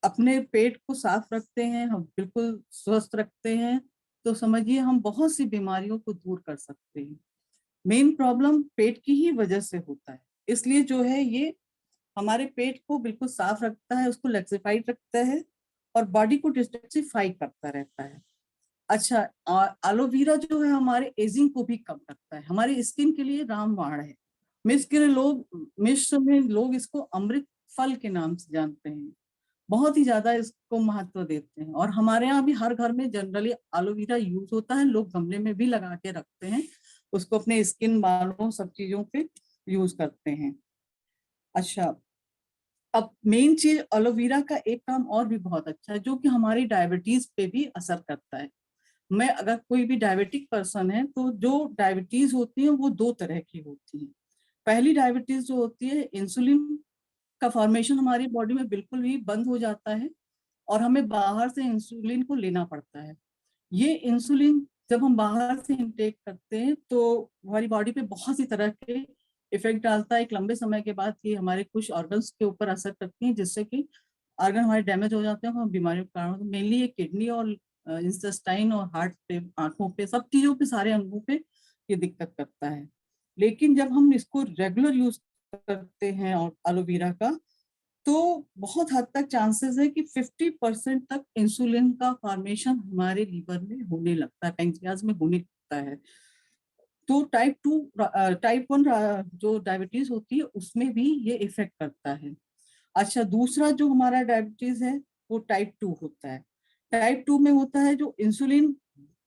अपने पेट को साफ रखते हैं, हम बिल्कुल स्वस्थ रखते हैं, तो समझिए हम बहुत सी बीमारियों को दूर कर सकते हैं। मेन प्रॉब्लम पेट की ही वजह से होता है, इसलिए जो है ये हमारे पेट को बिल्कुल साफ रखता है, उसको लेक्सिफाइड रखता है, और बॉडी को डिटॉक्सिफाई करता रहता है। अच्छा, एलोवेरा जो है हमारे एजिंग को भी कम करता है, हमारी स्किन के लिए रामबाण है। मिस्र में लोग इसको अमृत फल के नाम से जानते हैं, बहुत ही ज्यादा इसको महत्व देते हैं। और हमारे यहाँ भी हर घर में जनरली एलोवेरा यूज होता है, लोग गमले में भी लगा के रखते हैं, उसको अपने स्किन, बालों, सब चीजों पे यूज करते हैं। अच्छा, अब मेन चीज एलोवेरा का एक काम और भी बहुत अच्छा है, जो कि हमारी डायबिटीज पे भी असर करता है। मैं अगर कोई भी डायबिटिक पर्सन है, तो जो डायबिटीज होती है वो दो तरह की होती है। पहली डायबिटीज जो होती है, इंसुलिन का फॉर्मेशन हमारी बॉडी में बिल्कुल ही बंद हो जाता है, और हमें बाहर से इंसुलिन को लेना पड़ता है। ये इंसुलिन जब हम बाहर से इंटेक करते हैं तो हमारी बॉडी पे बहुत सी तरह के इफेक्ट डालता है। एक लंबे समय के बाद ये हमारे कुछ ऑर्गन्स के ऊपर असर करती हैं, जिससे कि ऑर्गन हमारे डैमेज हो जाते हैं, हम बीमारियों के कारण। मेनली ये किडनी और इंटेस्टाइन और हार्ट पे, आंखों पे, सब चीजों पे, सारे अंगों पे ये दिक्कत करता है। लेकिन जब हम इसको रेगुलर यूज करते हैं और एलोवेरा का, तो बहुत हद तक चांसेस है कि 50% तक इंसुलिन का फॉर्मेशन हमारे लीवर में होने लगता है, पैंक्रियाज में होने लगता है। तो टाइप 1 जो डायबिटीज होती है उसमें भी ये इफेक्ट करता है। अच्छा, दूसरा जो हमारा डायबिटीज है वो टाइप 2 होता है। टाइप 2 में होता है जो इंसुलिन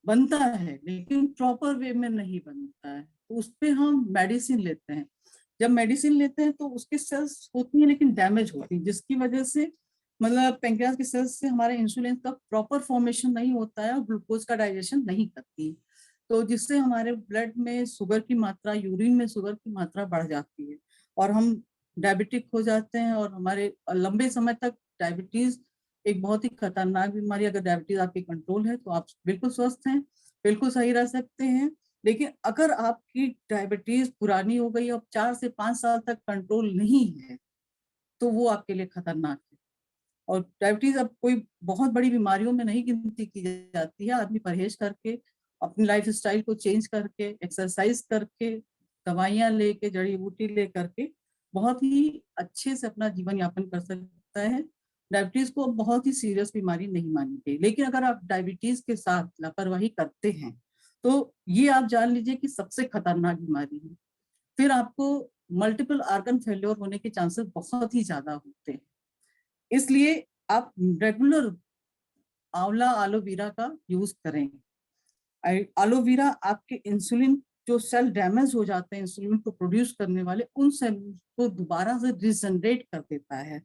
बनता है लेकिन प्रॉपर वे में नहीं बनता है, तो उस पे हम मेडिसिन लेते हैं। जब मेडिसिन लेते हैं तो उसके सेल्स होती हैं लेकिन डैमेज होती हैं, जिसकी वजह से मतलब पेंक्रियास के सेल्स से हमारे इंसुलिन का प्रॉपर फॉर्मेशन नहीं होता है और ग्लूकोज का डाइजेशन नहीं करती, तो जिससे हमारे ब्लड में शुगर की मात्रा, यूरिन में शुगर की मात्रा बढ़ जाती है, और हम डायबिटिक हो जाते हैं। और हमारे लंबे समय तक डायबिटीज एक बहुत ही खतरनाक बीमारी। अगर डायबिटीज आपकी कंट्रोल है तो आप बिल्कुल स्वस्थ हैं, बिल्कुल सही रह सकते हैं। लेकिन अगर आपकी डायबिटीज पुरानी हो गई और 4 से 5 साल तक कंट्रोल नहीं है, तो वो आपके लिए खतरनाक है। और डायबिटीज अब कोई बहुत बड़ी बीमारियों में नहीं गिनती की जाती है। आदमी परहेज करके, अपनी लाइफ स्टाइल को चेंज करके, एक्सरसाइज करके, दवाइयाँ लेके, जड़ी बूटी ले करके बहुत ही अच्छे से अपना जीवन यापन कर सकता है। डायबिटीज को बहुत ही सीरियस बीमारी नहीं मानी गई, लेकिन अगर आप डायबिटीज के साथ लापरवाही करते हैं तो ये आप जान लीजिए कि सबसे खतरनाक बीमारी है। फिर आपको मल्टीपल ऑर्गन फेल्योर होने के चांसेस बहुत ही ज्यादा होते हैं। इसलिए आप रेगुलर आंवला एलोवेरा का यूज करें। एलोवेरा आपके इंसुलिन, जो सेल डैमेज हो जाते हैं इंसुलिन को प्रोड्यूस करने वाले, उन सेल को दोबारा से रिजनरेट कर देता है,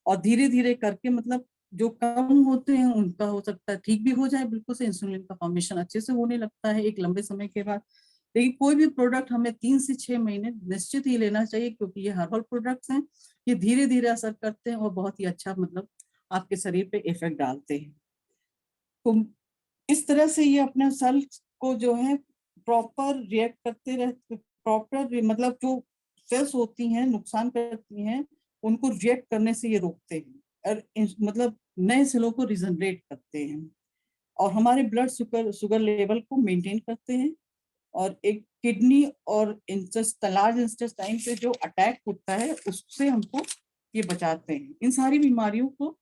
और धीरे धीरे करके, मतलब जो कम होते हैं उनका हो सकता है ठीक भी हो जाए, बिल्कुल से इंसुलिन का फॉर्मेशन अच्छे से होने लगता है एक लंबे समय के बाद। लेकिन कोई भी प्रोडक्ट हमें 3 से 6 महीने निश्चित ही लेना चाहिए, क्योंकि ये हर्बल प्रोडक्ट्स हैं, ये धीरे धीरे असर करते हैं और बहुत ही अच्छा, मतलब आपके शरीर पे इफेक्ट डालते हैं। तो इस तरह से ये अपने सेल को जो है प्रॉपर रिएक्ट करते रहते, प्रॉपर मतलब जो सेल्स होती हैं नुकसान करती हैं, उनको रिएक्ट करने से ये रोकते हैं और मतलब नए सेलों को रिजनरेट करते हैं और हमारे ब्लड शुगर लेवल को मेंटेन करते हैं और एक किडनी और लार्ज इंटेस्टाइन पे जो अटैक होता है उससे हमको ये बचाते हैं। इन सारी बीमारियों को,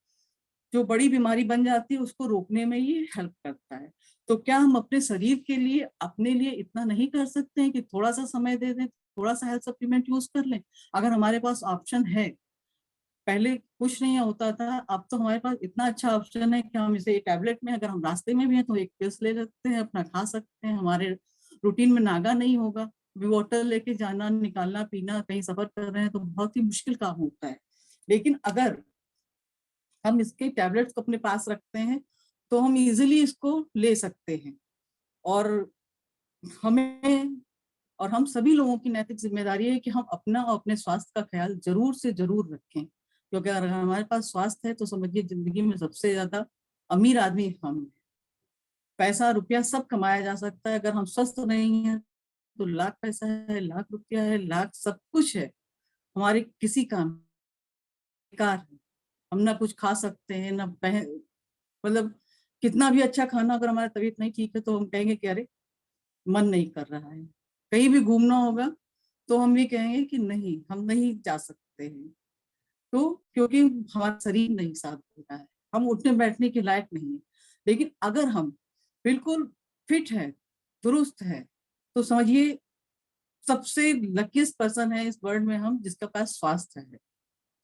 जो बड़ी बीमारी बन जाती है, उसको रोकने में ये हेल्प करता है। तो क्या हम अपने शरीर के लिए, अपने लिए इतना नहीं कर सकते हैं कि थोड़ा सा समय दे दें, थोड़ा सा हेल्थ सप्लीमेंट यूज कर लें? अगर हमारे पास ऑप्शन है, पहले कुछ नहीं होता था, अब तो हमारे पास इतना अच्छा ऑप्शन है कि हम इसे टैबलेट में, अगर हम रास्ते में भी हैं तो एक पिल्स ले सकते हैं, अपना खा सकते हैं, हमारे रूटीन में नागा नहीं होगा। वाटर लेके जाना, निकालना, पीना, कहीं सफर कर रहे हैं तो बहुत ही मुश्किल काम होता है। लेकिन अगर हम इसके टैबलेट्स को अपने पास रखते हैं तो हम इजीली इसको ले सकते हैं। और हमें और हम सभी लोगों की नैतिक जिम्मेदारी है कि हम अपना और अपने स्वास्थ्य का ख्याल जरूर से जरूर रखें, क्योंकि अगर हमारे पास स्वास्थ्य है तो समझिए जिंदगी में सबसे ज्यादा अमीर आदमी हम हैं। पैसा रुपया सब कमाया जा सकता है, अगर हम स्वस्थ नहीं है तो लाख पैसा है, लाख रुपया है, लाख सब कुछ है, हमारे किसी काम बेकार है। हम ना कुछ खा सकते हैं ना मतलब कितना भी अच्छा खाना, अगर हमारी तबीयत नहीं ठीक है तो हम कहेंगे कि अरे मन नहीं कर रहा है। कहीं भी घूमना होगा तो हम ये कहेंगे कि नहीं, हम नहीं जा सकते हैं, तो क्योंकि हमारा शरीर नहीं साथ दे रहा है, हम उठने बैठने के लायक नहीं है। लेकिन अगर हम बिल्कुल फिट है, दुरुस्त है, तो समझिए सबसे लकीस्ट पर्सन है इस वर्ल्ड में हम, जिसके पास स्वास्थ्य है,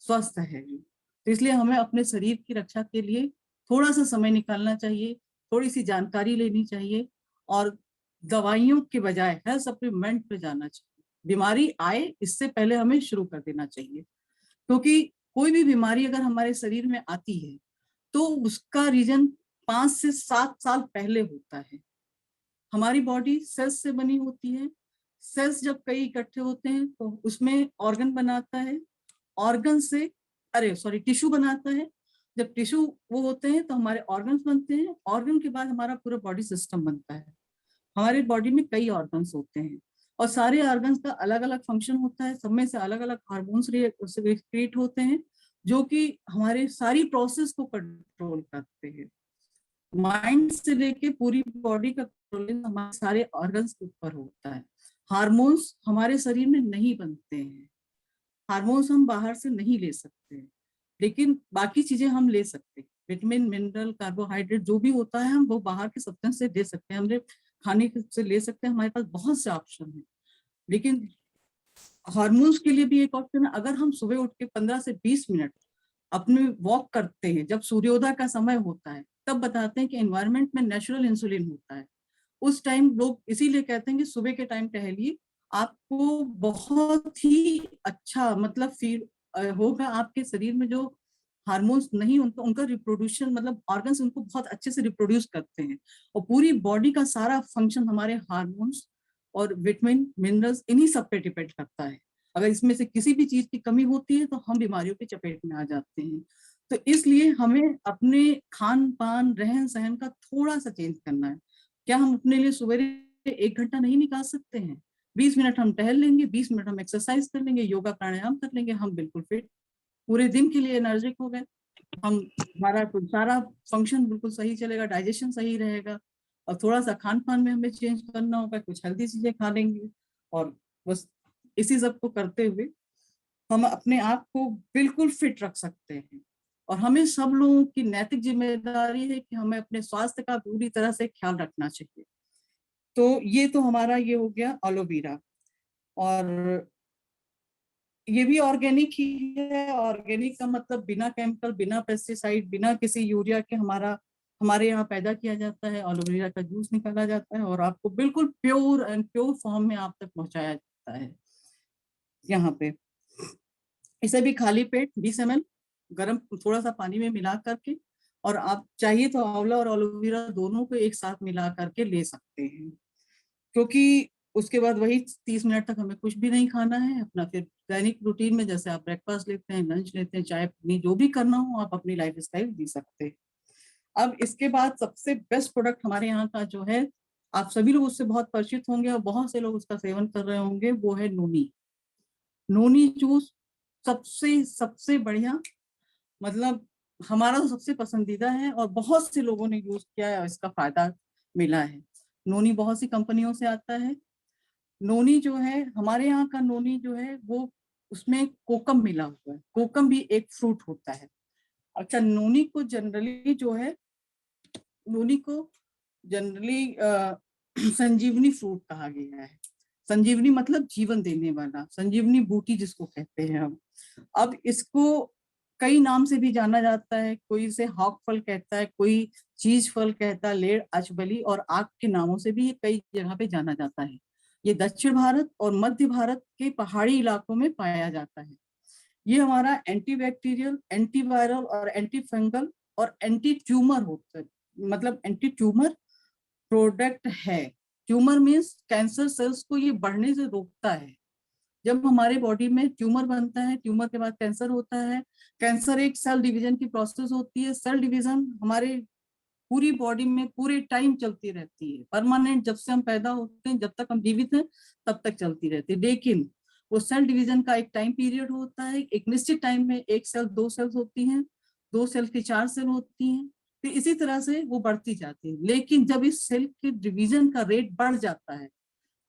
स्वस्थ है। तो इसलिए हमें अपने शरीर की रक्षा के लिए थोड़ा सा समय निकालना चाहिए, थोड़ी सी जानकारी लेनी चाहिए और दवाइयों के बजाय हेल्थ सप्लीमेंट पे जाना चाहिए। बीमारी आए इससे पहले हमें शुरू कर देना चाहिए, क्योंकि कोई भी बीमारी अगर हमारे शरीर में आती है तो उसका रीजन 5 से 7 साल पहले होता है। हमारी बॉडी सेल्स से बनी होती है, सेल्स जब कई इकट्ठे होते हैं तो उसमें ऑर्गन बनाता है, ऑर्गन से टिश्यू बनाता है। जब टिश्यू वो होते हैं तो हमारे ऑर्गन्स बनते हैं, ऑर्गन के बाद हमारा पूरा बॉडी सिस्टम बनता है। हमारे बॉडी में कई ऑर्गन्स होते हैं और सारे ऑर्गन्स का अलग अलग फंक्शन होता है, सब में से अलग अलग हार्मोन्स क्रिएट होते हैं जो कि हमारे सारी प्रोसेस को कंट्रोल करते हैं। माइंड से लेके पूरी बॉडी का कंट्रोलिंग हमारे सारे ऑर्गन्स के ऊपर होता है। हार्मोन्स हमारे शरीर में नहीं बनते हैं, हार्मोन्स हम बाहर से नहीं ले सकते, लेकिन बाकी चीजें हम ले सकते हैं। विटामिन, मिनरल, कार्बोहाइड्रेट जो भी होता है हम वो बाहर के सब्सटेंस से ले सकते हैं, हमने खाने से ले सकते हैं, हमारे पास बहुत से ऑप्शन है। लेकिन हार्मोन्स के लिए भी एक ऑप्शन है, अगर हम सुबह उठ के 15 से 20 मिनट अपने वॉक करते हैं, जब सूर्योदय का समय होता है तब बताते हैं कि एनवायरनमेंट में नेचुरल इंसुलिन होता है। उस टाइम लोग इसीलिए कहते हैं कि सुबह के टाइम टहलिए, आपको बहुत ही अच्छा मतलब फील होगा। आपके शरीर में जो हार्मोन्स नहीं, उनका रिप्रोड्यूशन मतलब ऑर्गन्स उनको बहुत अच्छे से रिप्रोड्यूस करते हैं और पूरी बॉडी का सारा फंक्शन हमारे हार्मोन्स और विटामिन, मिनरल्स इन्हीं सब पे डिपेंड करता है। अगर इसमें से किसी भी चीज की कमी होती है तो हम बीमारियों की चपेट में आ जाते हैं। तो इसलिए हमें अपने खान पान, रहन सहन का थोड़ा सा चेंज करना है। क्या हम अपने लिए सवेरे 1 घंटा नहीं निकाल सकते हैं? 20 मिनट हम टहल लेंगे, 20 मिनट हम एक्सरसाइज कर लेंगे, योगा प्राणायाम कर लेंगे, हम बिल्कुल फिट, पूरे दिन के लिए एनर्जिक हो गए। हम हमारा सारा फंक्शन बिल्कुल सही चलेगा, डाइजेशन सही रहेगा और थोड़ा सा खान पान में हमें चेंज करना होगा, कुछ हेल्दी चीजें खा लेंगे और बस इसी सब को करते हुए हम अपने आप को बिल्कुल फिट रख सकते हैं। और हमें सब लोगों की नैतिक जिम्मेदारी है कि हमें अपने स्वास्थ्य का पूरी तरह से ख्याल रखना चाहिए। तो ये तो हमारा ये हो गया एलोवेरा, और ये भी ऑर्गेनिक ही है। ऑर्गेनिक का मतलब बिना केमिकल, बिना पेस्टिसाइड, बिना किसी यूरिया के हमारे यहाँ पैदा किया जाता है। एलोवेरा का जूस निकाला जाता है और आपको बिल्कुल प्योर एंड प्योर फॉर्म में आप तक पहुंचाया जाता है। यहाँ पे इसे भी खाली पेट 20 ml गर्म थोड़ा सा पानी में मिला करके, और आप चाहिए तो आंवला और एलोवेरा दोनों को एक साथ मिला करके ले सकते हैं। क्योंकि उसके बाद वही 30 मिनट तक हमें कुछ भी नहीं खाना है। अपना फिर दैनिक रूटीन में जैसे आप ब्रेकफास्ट लेते हैं, लंच लेते हैं, चाय पीनी, जो भी करना हो आप अपनी लाइफ स्टाइल जी सकते हैं। अब इसके बाद सबसे बेस्ट प्रोडक्ट हमारे यहाँ का जो है, आप सभी लोग उससे बहुत परिचित होंगे और बहुत से लोग उसका सेवन कर रहे होंगे, वो है नोनी। नोनी जूस सबसे सबसे बढ़िया, मतलब हमारा तो सबसे पसंदीदा है और बहुत से लोगों ने यूज किया है और इसका फायदा मिला है। नोनी बहुत सी कंपनियों से आता है। नोनी जो है, हमारे यहाँ का नोनी जो है वो, उसमें कोकम मिला हुआ है। कोकम भी एक फ्रूट होता है। अच्छा, नोनी को जनरली जो है, नोनी को जनरली संजीवनी फ्रूट कहा गया है। संजीवनी मतलब जीवन देने वाला, संजीवनी बूटी जिसको कहते हैं हम। अब इसको कई नाम से भी जाना जाता है, कोई इसे हॉक फल कहता है, कोई चीज फल कहता है, लेड, अचबली और आक के नामों से भी ये कई जगह पे जाना जाता है। ये दक्षिण भारत और मध्य भारत के पहाड़ी इलाकों में पाया जाता है। ये हमारा एंटीबैक्टीरियल, एंटीवायरल और एंटी फंगल और एंटी ट्यूमर होता है, मतलब एंटी ट्यूमर प्रोडक्ट है। ट्यूमर मीन्स कैंसर सेल्स को ये बढ़ने से रोकता है। जब हमारे बॉडी में ट्यूमर बनता है, ट्यूमर के बाद कैंसर होता है। कैंसर एक सेल डिवीजन की प्रोसेस होती है। सेल डिवीजन हमारे पूरी बॉडी में पूरे टाइम चलती रहती है, परमानेंट। जब से हम पैदा होते हैं, जब तक हम जीवित हैं, तब तक चलती रहती है। लेकिन वो सेल डिवीजन का एक टाइम पीरियड होता है। एक निश्चित टाइम में एक सेल, दो सेल्स होती हैं, दो सेल की चार सेल होती हैं, फिर इसी तरह से वो बढ़ती जाती है। लेकिन जब इस सेल के डिवीजन का रेट बढ़ जाता है,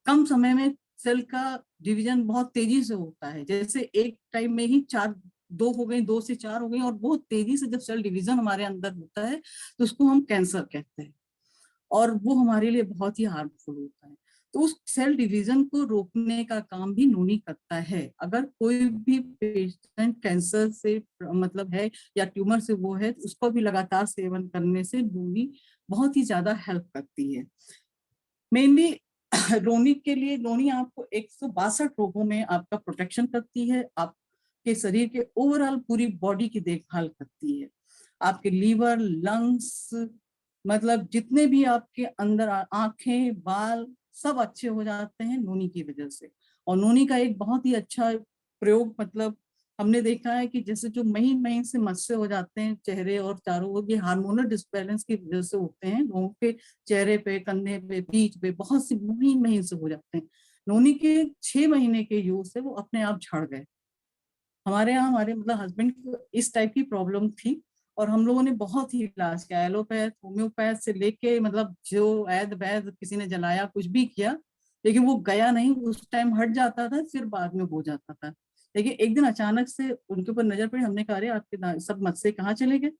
कम समय में सेल का डिवीजन बहुत तेजी से होता है, जैसे एक टाइम में ही चार, दो हो गई, दो से चार हो गई, और बहुत तेजी से जब सेल डिवीजन हमारे अंदर होता है तो उसको हम कैंसर कहते हैं, और वो हमारे लिए बहुत ही हार्मफुल होता है। तो उस सेल डिवीजन को रोकने का काम भी नोनी करता है। अगर कोई भी पेशेंट कैंसर से मतलब है या ट्यूमर से वो है, तो उसको भी लगातार सेवन करने से नोनी बहुत ही ज्यादा हेल्प करती है। मेनली नोनी के लिए, नोनी आपको 162 रोगों में आपका प्रोटेक्शन करती है। आपके शरीर के ओवरऑल पूरी बॉडी की देखभाल करती है। आपके लीवर, लंग्स, मतलब जितने भी आपके अंदर आंखें, बाल, सब अच्छे हो जाते हैं नोनी की वजह से। और नोनी का एक बहुत ही अच्छा प्रयोग, मतलब हमने देखा है कि जैसे जो महीन महीन से मस्से हो जाते हैं चेहरे और चारों ओर, ये हार्मोनल डिसबैलेंस की वजह से होते हैं। लोगों के चेहरे पे, कंधे पे, पीठ पे बहुत सी महीन महीन से हो जाते हैं। नोनी के 6 महीने के यूज से वो अपने आप झड़ गए। हमारे यहाँ हमारे मतलब हस्बैंड को इस टाइप की प्रॉब्लम थी, और हम लोगों ने बहुत ही इलाज किया, एलोपैथ, होम्योपैथ से लेके, मतलब जो वैद वैद किसी ने जलाया, कुछ भी किया, लेकिन वो गया नहीं। उस टाइम हट जाता था, फिर बाद में हो जाता था। लेकिन एक दिन अचानक से उनके ऊपर नजर पड़ी। हमने कहा, अरे आपके सब मस्से कहाँ चले गए?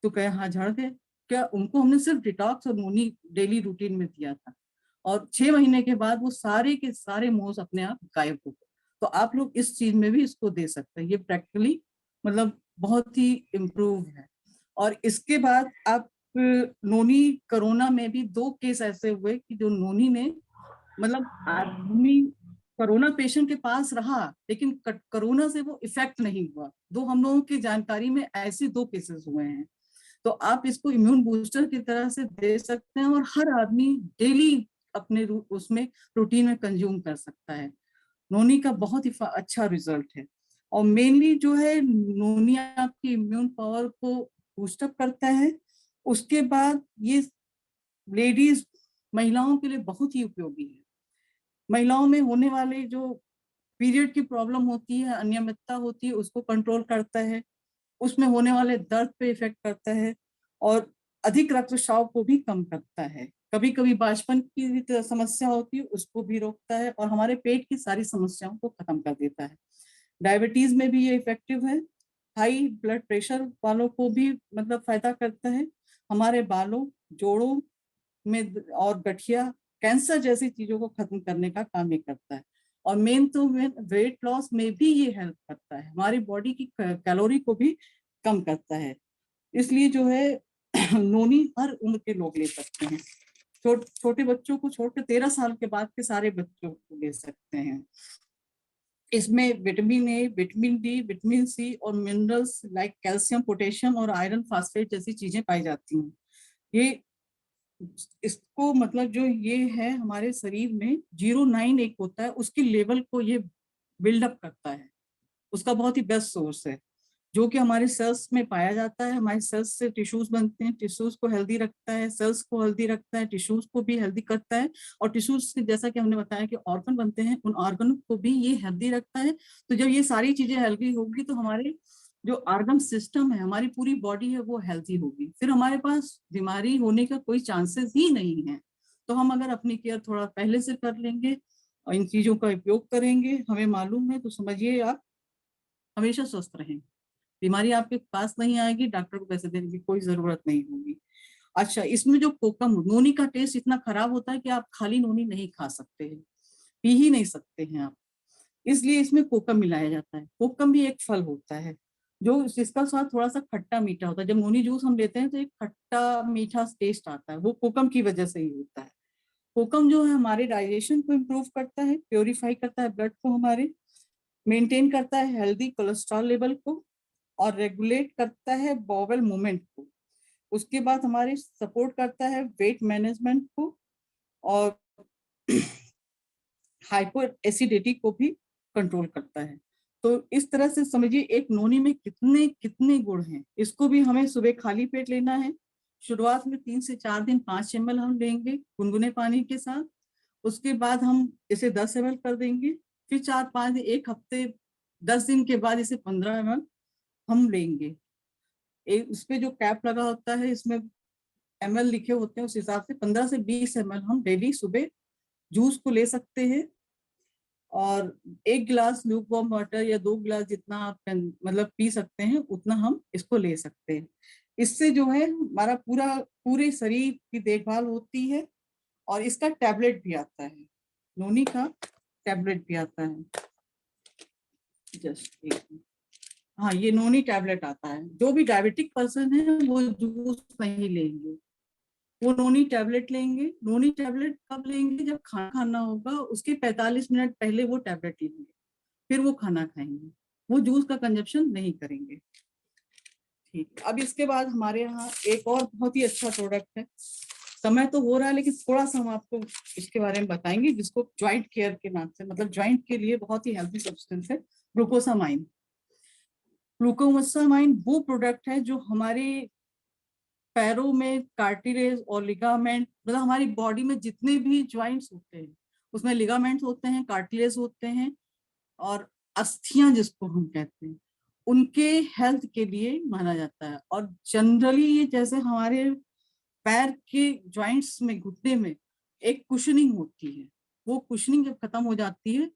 तो कहे हाँ, झड़ गए। क्या? उनको हमने सिर्फ डिटॉक्स और नोनी डेली रूटीन में दिया था, और 6 महीने के बाद वो सारे के सारे मोज अपने आप गायब हो गए। तो आप लोग इस चीज में भी इसको दे सकते हैं। ये प्रैक्टिकली मतलब बहुत ही इम्प्रूव है। और इसके बाद आप नोनी, कोरोना में भी 2 केस ऐसे हुए कि जो नोनी ने, मतलब आदमी कोरोना पेशेंट के पास रहा, लेकिन कोरोना से वो इफेक्ट नहीं हुआ। दो हम लोगों की जानकारी में ऐसे 2 केसेस हुए हैं। तो आप इसको इम्यून बूस्टर की तरह से दे सकते हैं, और हर आदमी डेली अपने उसमें रूटीन में कंज्यूम कर सकता है। नोनी का बहुत ही अच्छा रिजल्ट है। और मेनली जो है, नोनी आपकी इम्यून पावर को बूस्टअप करता है। उसके बाद ये लेडीज, महिलाओं के लिए बहुत ही उपयोगी है। महिलाओं में होने वाले जो पीरियड की प्रॉब्लम होती है, अनियमितता होती है, उसको कंट्रोल करता है। उसमें होने वाले दर्द पे इफेक्ट करता है, और अधिक रक्तस्राव को भी कम करता है। कभी कभी बांझपन की भी तो समस्या होती है, उसको भी रोकता है, और हमारे पेट की सारी समस्याओं को खत्म कर देता है। डायबिटीज में भी ये इफेक्टिव है। हाई ब्लड प्रेशर वालों को भी मतलब फायदा करता है। हमारे बालों, जोड़ों में और गठिया, कैंसर जैसी चीजों को खत्म करने का काम ये करता है। और मेन तो वेट लॉस में भी ये हेल्प करता है। हमारी बॉडी की कैलोरी को भी कम करता है। इसलिए जो है नोनी हर उम्र के लोग ले सकते हैं। छोटे बच्चों को छोड़ के 13 साल के बाद के सारे बच्चों को ले सकते हैं। इसमें vitamin A, vitamin D, vitamin C और मिनरल्स लाइक कैल्शियम, पोटेशियम और आयरन, फास्फेट जैसी चीजें पाई जाती हैं। ये इसको मतलब जो ये है हमारे शरीर में 0.9 एक होता है, उसकी लेवल को ये बिल्डअप करता है। उसका बहुत ही बेस्ट सोर्स है। जो कि हमारे सेल्स में पाया जाता है। हमारे सेल्स से टिश्यूज बनते हैं, टिश्यूज को हेल्दी रखता है, सेल्स को हेल्दी रखता है, टिश्यूज को भी हेल्दी करता है। और टिश्यूज जैसा कि हमने बताया कि ऑर्गन बनते हैं, उन ऑर्गन को भी ये हेल्दी रखता है। तो जब ये सारी चीजें हेल्दी होगी तो हमारे जो ऑर्गन सिस्टम है, हमारी पूरी बॉडी है, वो हेल्दी होगी। फिर हमारे पास बीमारी होने का कोई चांसेस ही नहीं है। तो हम अगर अपनी केयर थोड़ा पहले से कर लेंगे और इन चीजों का उपयोग करेंगे, हमें मालूम है, तो समझिए आप हमेशा स्वस्थ रहें। बीमारी आपके पास नहीं आएगी, डॉक्टर को पैसे देने की कोई जरूरत नहीं होगी। अच्छा, इसमें जो कोकम, नोनी का टेस्ट इतना खराब होता है कि आप खाली नोनी नहीं खा सकते हैं, पी ही नहीं सकते हैं आप, इसलिए इसमें कोकम मिलाया जाता है। कोकम भी एक फल होता है जो जिसका स्वाद थोड़ा सा खट्टा मीठा होता है। जब नोनी जूस हम लेते हैं तो एक खट्टा मीठा टेस्ट आता है, वो कोकम की वजह से ही होता है। कोकम जो है हमारे डाइजेशन को इम्प्रूव करता है, प्योरीफाई करता है ब्लड को, हमारे मेंटेन करता है हेल्दी कोलेस्ट्रॉल लेवल को, और रेगुलेट करता है बॉवल मूवमेंट को। उसके बाद हमारे सपोर्ट करता है वेट मैनेजमेंट को, और हाइपर एसिडिटी को भी कंट्रोल करता है। तो इस तरह से समझिए एक नोनी में कितने कितने गुण हैं। इसको भी हमें सुबह खाली पेट लेना है। शुरुआत में 3 से 4 दिन 5 ml हम लेंगे गुनगुने पानी के साथ। उसके बाद हम इसे 10 ml कर देंगे। फिर 4-5 एक हफ्ते 10 दिन के बाद इसे 15 ml हम लेंगे। एक उस पे जो कैप लगा होता है, इसमें ml लिखे होते हैं, उस हिसाब से 15 से 20 ml हम डेली सुबह जूस को ले सकते हैं। और 1 गिलास ल्यूक वार्म वाटर या 2 गिलास जितना आप मतलब पी सकते हैं उतना हम इसको ले सकते हैं। इससे जो है हमारा पूरे शरीर की देखभाल होती है। और इसका टैबलेट भी आता है, नोनी का टैबलेट भी आता है। जस्ट एक, हाँ, ये नोनी टैबलेट आता है। जो भी डायबिटिक पर्सन है वो जूस नहीं लेंगे, वो नोनी टैबलेट लेंगे। नोनी टैबलेट कब लेंगे? जब खाना खाना होगा उसके 45 मिनट पहले वो टैबलेट लेंगे, फिर वो खाना खाएंगे। वो जूस का कंजप्शन नहीं करेंगे। ठीक, अब इसके बाद हमारे यहाँ एक और बहुत ही अच्छा प्रोडक्ट है। समय तो हो रहा है लेकिन थोड़ा सा हम आपको इसके बारे में बताएंगे, जिसको ज्वाइंट केयर के नाम से, मतलब ज्वाइंट के लिए बहुत ही हेल्थी सब्सटेंस है, ग्लूकोसामाइन। ग्लूकोसामाइन वो प्रोडक्ट है जो हमारे पैरों में कार्टिलेज और लिगामेंट, मतलब हमारी बॉडी में जितने भी ज्वाइंट्स होते हैं उसमें लिगामेंट्स होते हैं, कार्टिलेज होते हैं, और अस्थियां जिसको हम कहते हैं, उनके हेल्थ के लिए माना जाता है। और जनरली ये जैसे हमारे पैर के ज्वाइंट्स में, घुटने में एक कुशनिंग होती है, वो कुशनिंग जब खत्म हो जाती है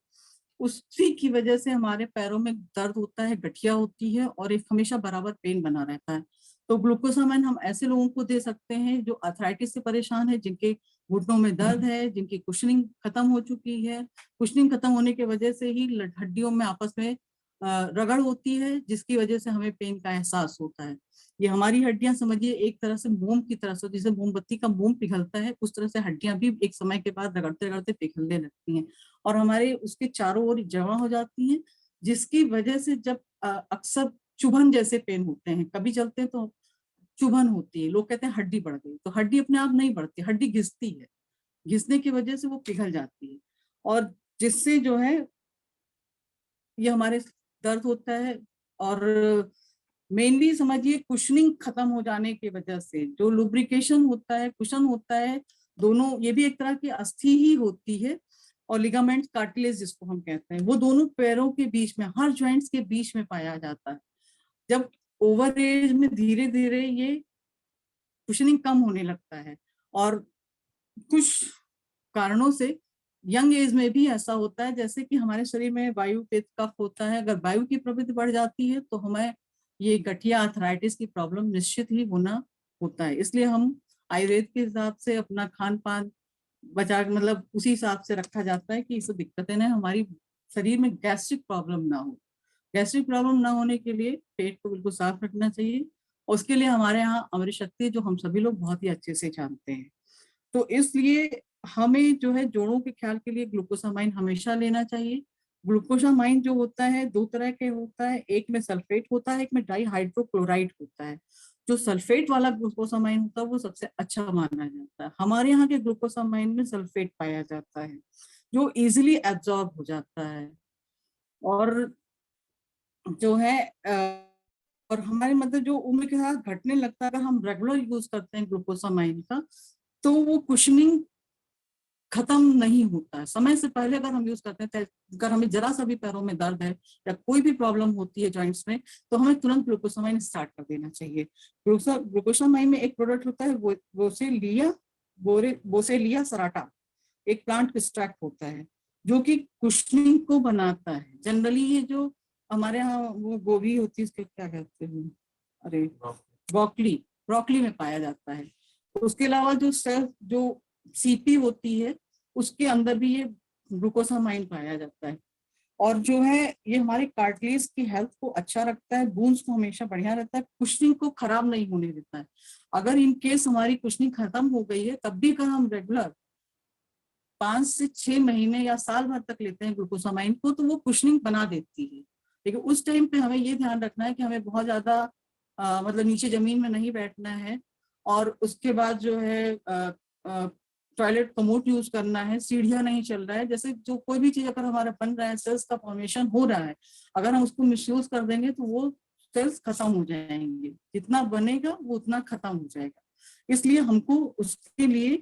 उसी की वजह से हमारे पैरों में दर्द होता है, गठिया होती है, और एक हमेशा बराबर पेन बना रहता है। तो ग्लूकोसामाइन हम ऐसे लोगों को दे सकते हैं जो आर्थराइटिस से परेशान है, जिनके घुटनों में दर्द है, जिनकी कुशनिंग खत्म हो चुकी है। कुशनिंग खत्म होने की वजह से ही हड्डियों में आपस में रगड़ होती है, जिसकी वजह से हमें पेन का एहसास होता है। ये हमारी हड्डियां समझिए एक तरह से मोम की तरह से, जैसे मोमबत्ती का मोम पिघलता है उस तरह से हड्डियां भी एक समय के बाद रगड़ते रगड़ते पिघलने लगती हैं, और हमारे उसके चारों ओर जमा हो जाती हैं, जिसकी वजह से जब अक्सर चुभन जैसे पेन होते हैं, कभी चलते हैं तो चुभन होती है, लोग कहते हैं हड्डी बढ़ गई, तो हड्डी अपने आप नहीं बढ़ती, हड्डी घिसती है, घिसने की वजह से वो पिघल जाती है, और जिससे जो है ये हमारे दर्द होता है। और मेनली समझिए कुशनिंग खत्म हो जाने की वजह से जो लुब्रिकेशन होता है, कुशन होता है, दोनों, ये भी एक तरह की अस्थि ही होती है, और लिगामेंट कार्टिलेज जिसको हम कहते हैं, वो दोनों पैरों के बीच में, हर जॉइंट्स के बीच में पाया जाता है। जब ओवर एज में धीरे धीरे ये कुशनिंग कम होने लगता है, और कुछ कारणों से यंग एज में भी ऐसा होता है, जैसे कि हमारे शरीर में वायु पित्त कफ होता है, अगर वायु की प्रवृत्ति बढ़ जाती है तो हमें ये गठिया आर्थराइटिस की प्रॉब्लम निश्चित ही होना होता है। इसलिए हम आयुर्वेद के हिसाब से अपना खान पान बचा, मतलब उसी हिसाब से रखा जाता है कि इसे दिक्कतें ना, हमारी शरीर में गैस्ट्रिक प्रॉब्लम ना हो। गैस्ट्रिक प्रॉब्लम ना होने के लिए पेट को बिल्कुल साफ रखना चाहिए, और उसके लिए हमारे यहाँ अमृत शक्ति, जो हम सभी लोग बहुत ही अच्छे से जानते हैं। तो इसलिए हमें जो है जोड़ों के ख्याल के लिए ग्लूकोसामाइन हमेशा लेना चाहिए। ग्लूकोसामाइन जो होता है 2 तरह के होता है, एक में सल्फेट होता है, एक में डाईहाइड्रोक्लोराइड होता है। जो सल्फेट वाला ग्लूकोसामाइन होता है वो सबसे अच्छा माना जाता है। हमारे यहाँ के ग्लूकोसामाइन में सल्फेट पाया जाता है जो इजिली एब्जॉर्ब हो जाता है, और जो है और हमारे मतलब जो उम्र के साथ घटने लगता है, अगर हम रेगुलर यूज करते हैं ग्लूकोसामाइन का, तो वो कुशनिंग खत्म नहीं होता है। समय से पहले अगर हम यूज करते हैं, अगर हमें जरा सा भी पैरों में दर्द है या कोई भी प्रॉब्लम होती है जॉइंट्स में, तो हमें तुरंत ग्लूकोसामाइन स्टार्ट कर देना चाहिए। ग्लूकोसामाइन में एक प्रोडक्ट होता है बोसेलिया सराटा, एक प्लांट एक्सट्रैक्ट होता है जो कि कुशनिंग को बनाता है। जनरली ये जो हमारे यहाँ वो गोभी होती है, इसके क्या कहते हैं, अरे ब्रोकली, ब्रोकली में पाया जाता है। उसके अलावा जो सेल जो सीपी होती है उसके अंदर भी ये ग्लूकोसामाइन पाया जाता है। और जो है ये हमारे कार्टिलेज की हेल्थ को अच्छा रखता है, बोन्स को हमेशा बढ़िया रहता है, कुशनिंग को खराब नहीं होने देता है। अगर इन केस हमारी कुशनिंग खत्म हो गई है तब भी अगर हम रेगुलर 5 से 6 महीने या साल भर तक लेते हैं ग्लूकोसामाइन को, तो वो कुशनिंग बना देती है। लेकिन उस टाइम पे हमें ये ध्यान रखना है कि हमें बहुत ज्यादा मतलब नीचे जमीन में नहीं बैठना है, और उसके बाद जो है टॉयलेट कमोड यूज करना है, सीढ़ियां नहीं चल रहा है। जैसे जो कोई भी चीज अगर हमारा बन रहा है, सेल्स का फॉर्मेशन हो रहा है, अगर हम उसको मिसयूज कर देंगे तो वो सेल्स खत्म हो जाएंगे, जितना बनेगा वो उतना खत्म हो जाएगा। इसलिए हमको उसके लिए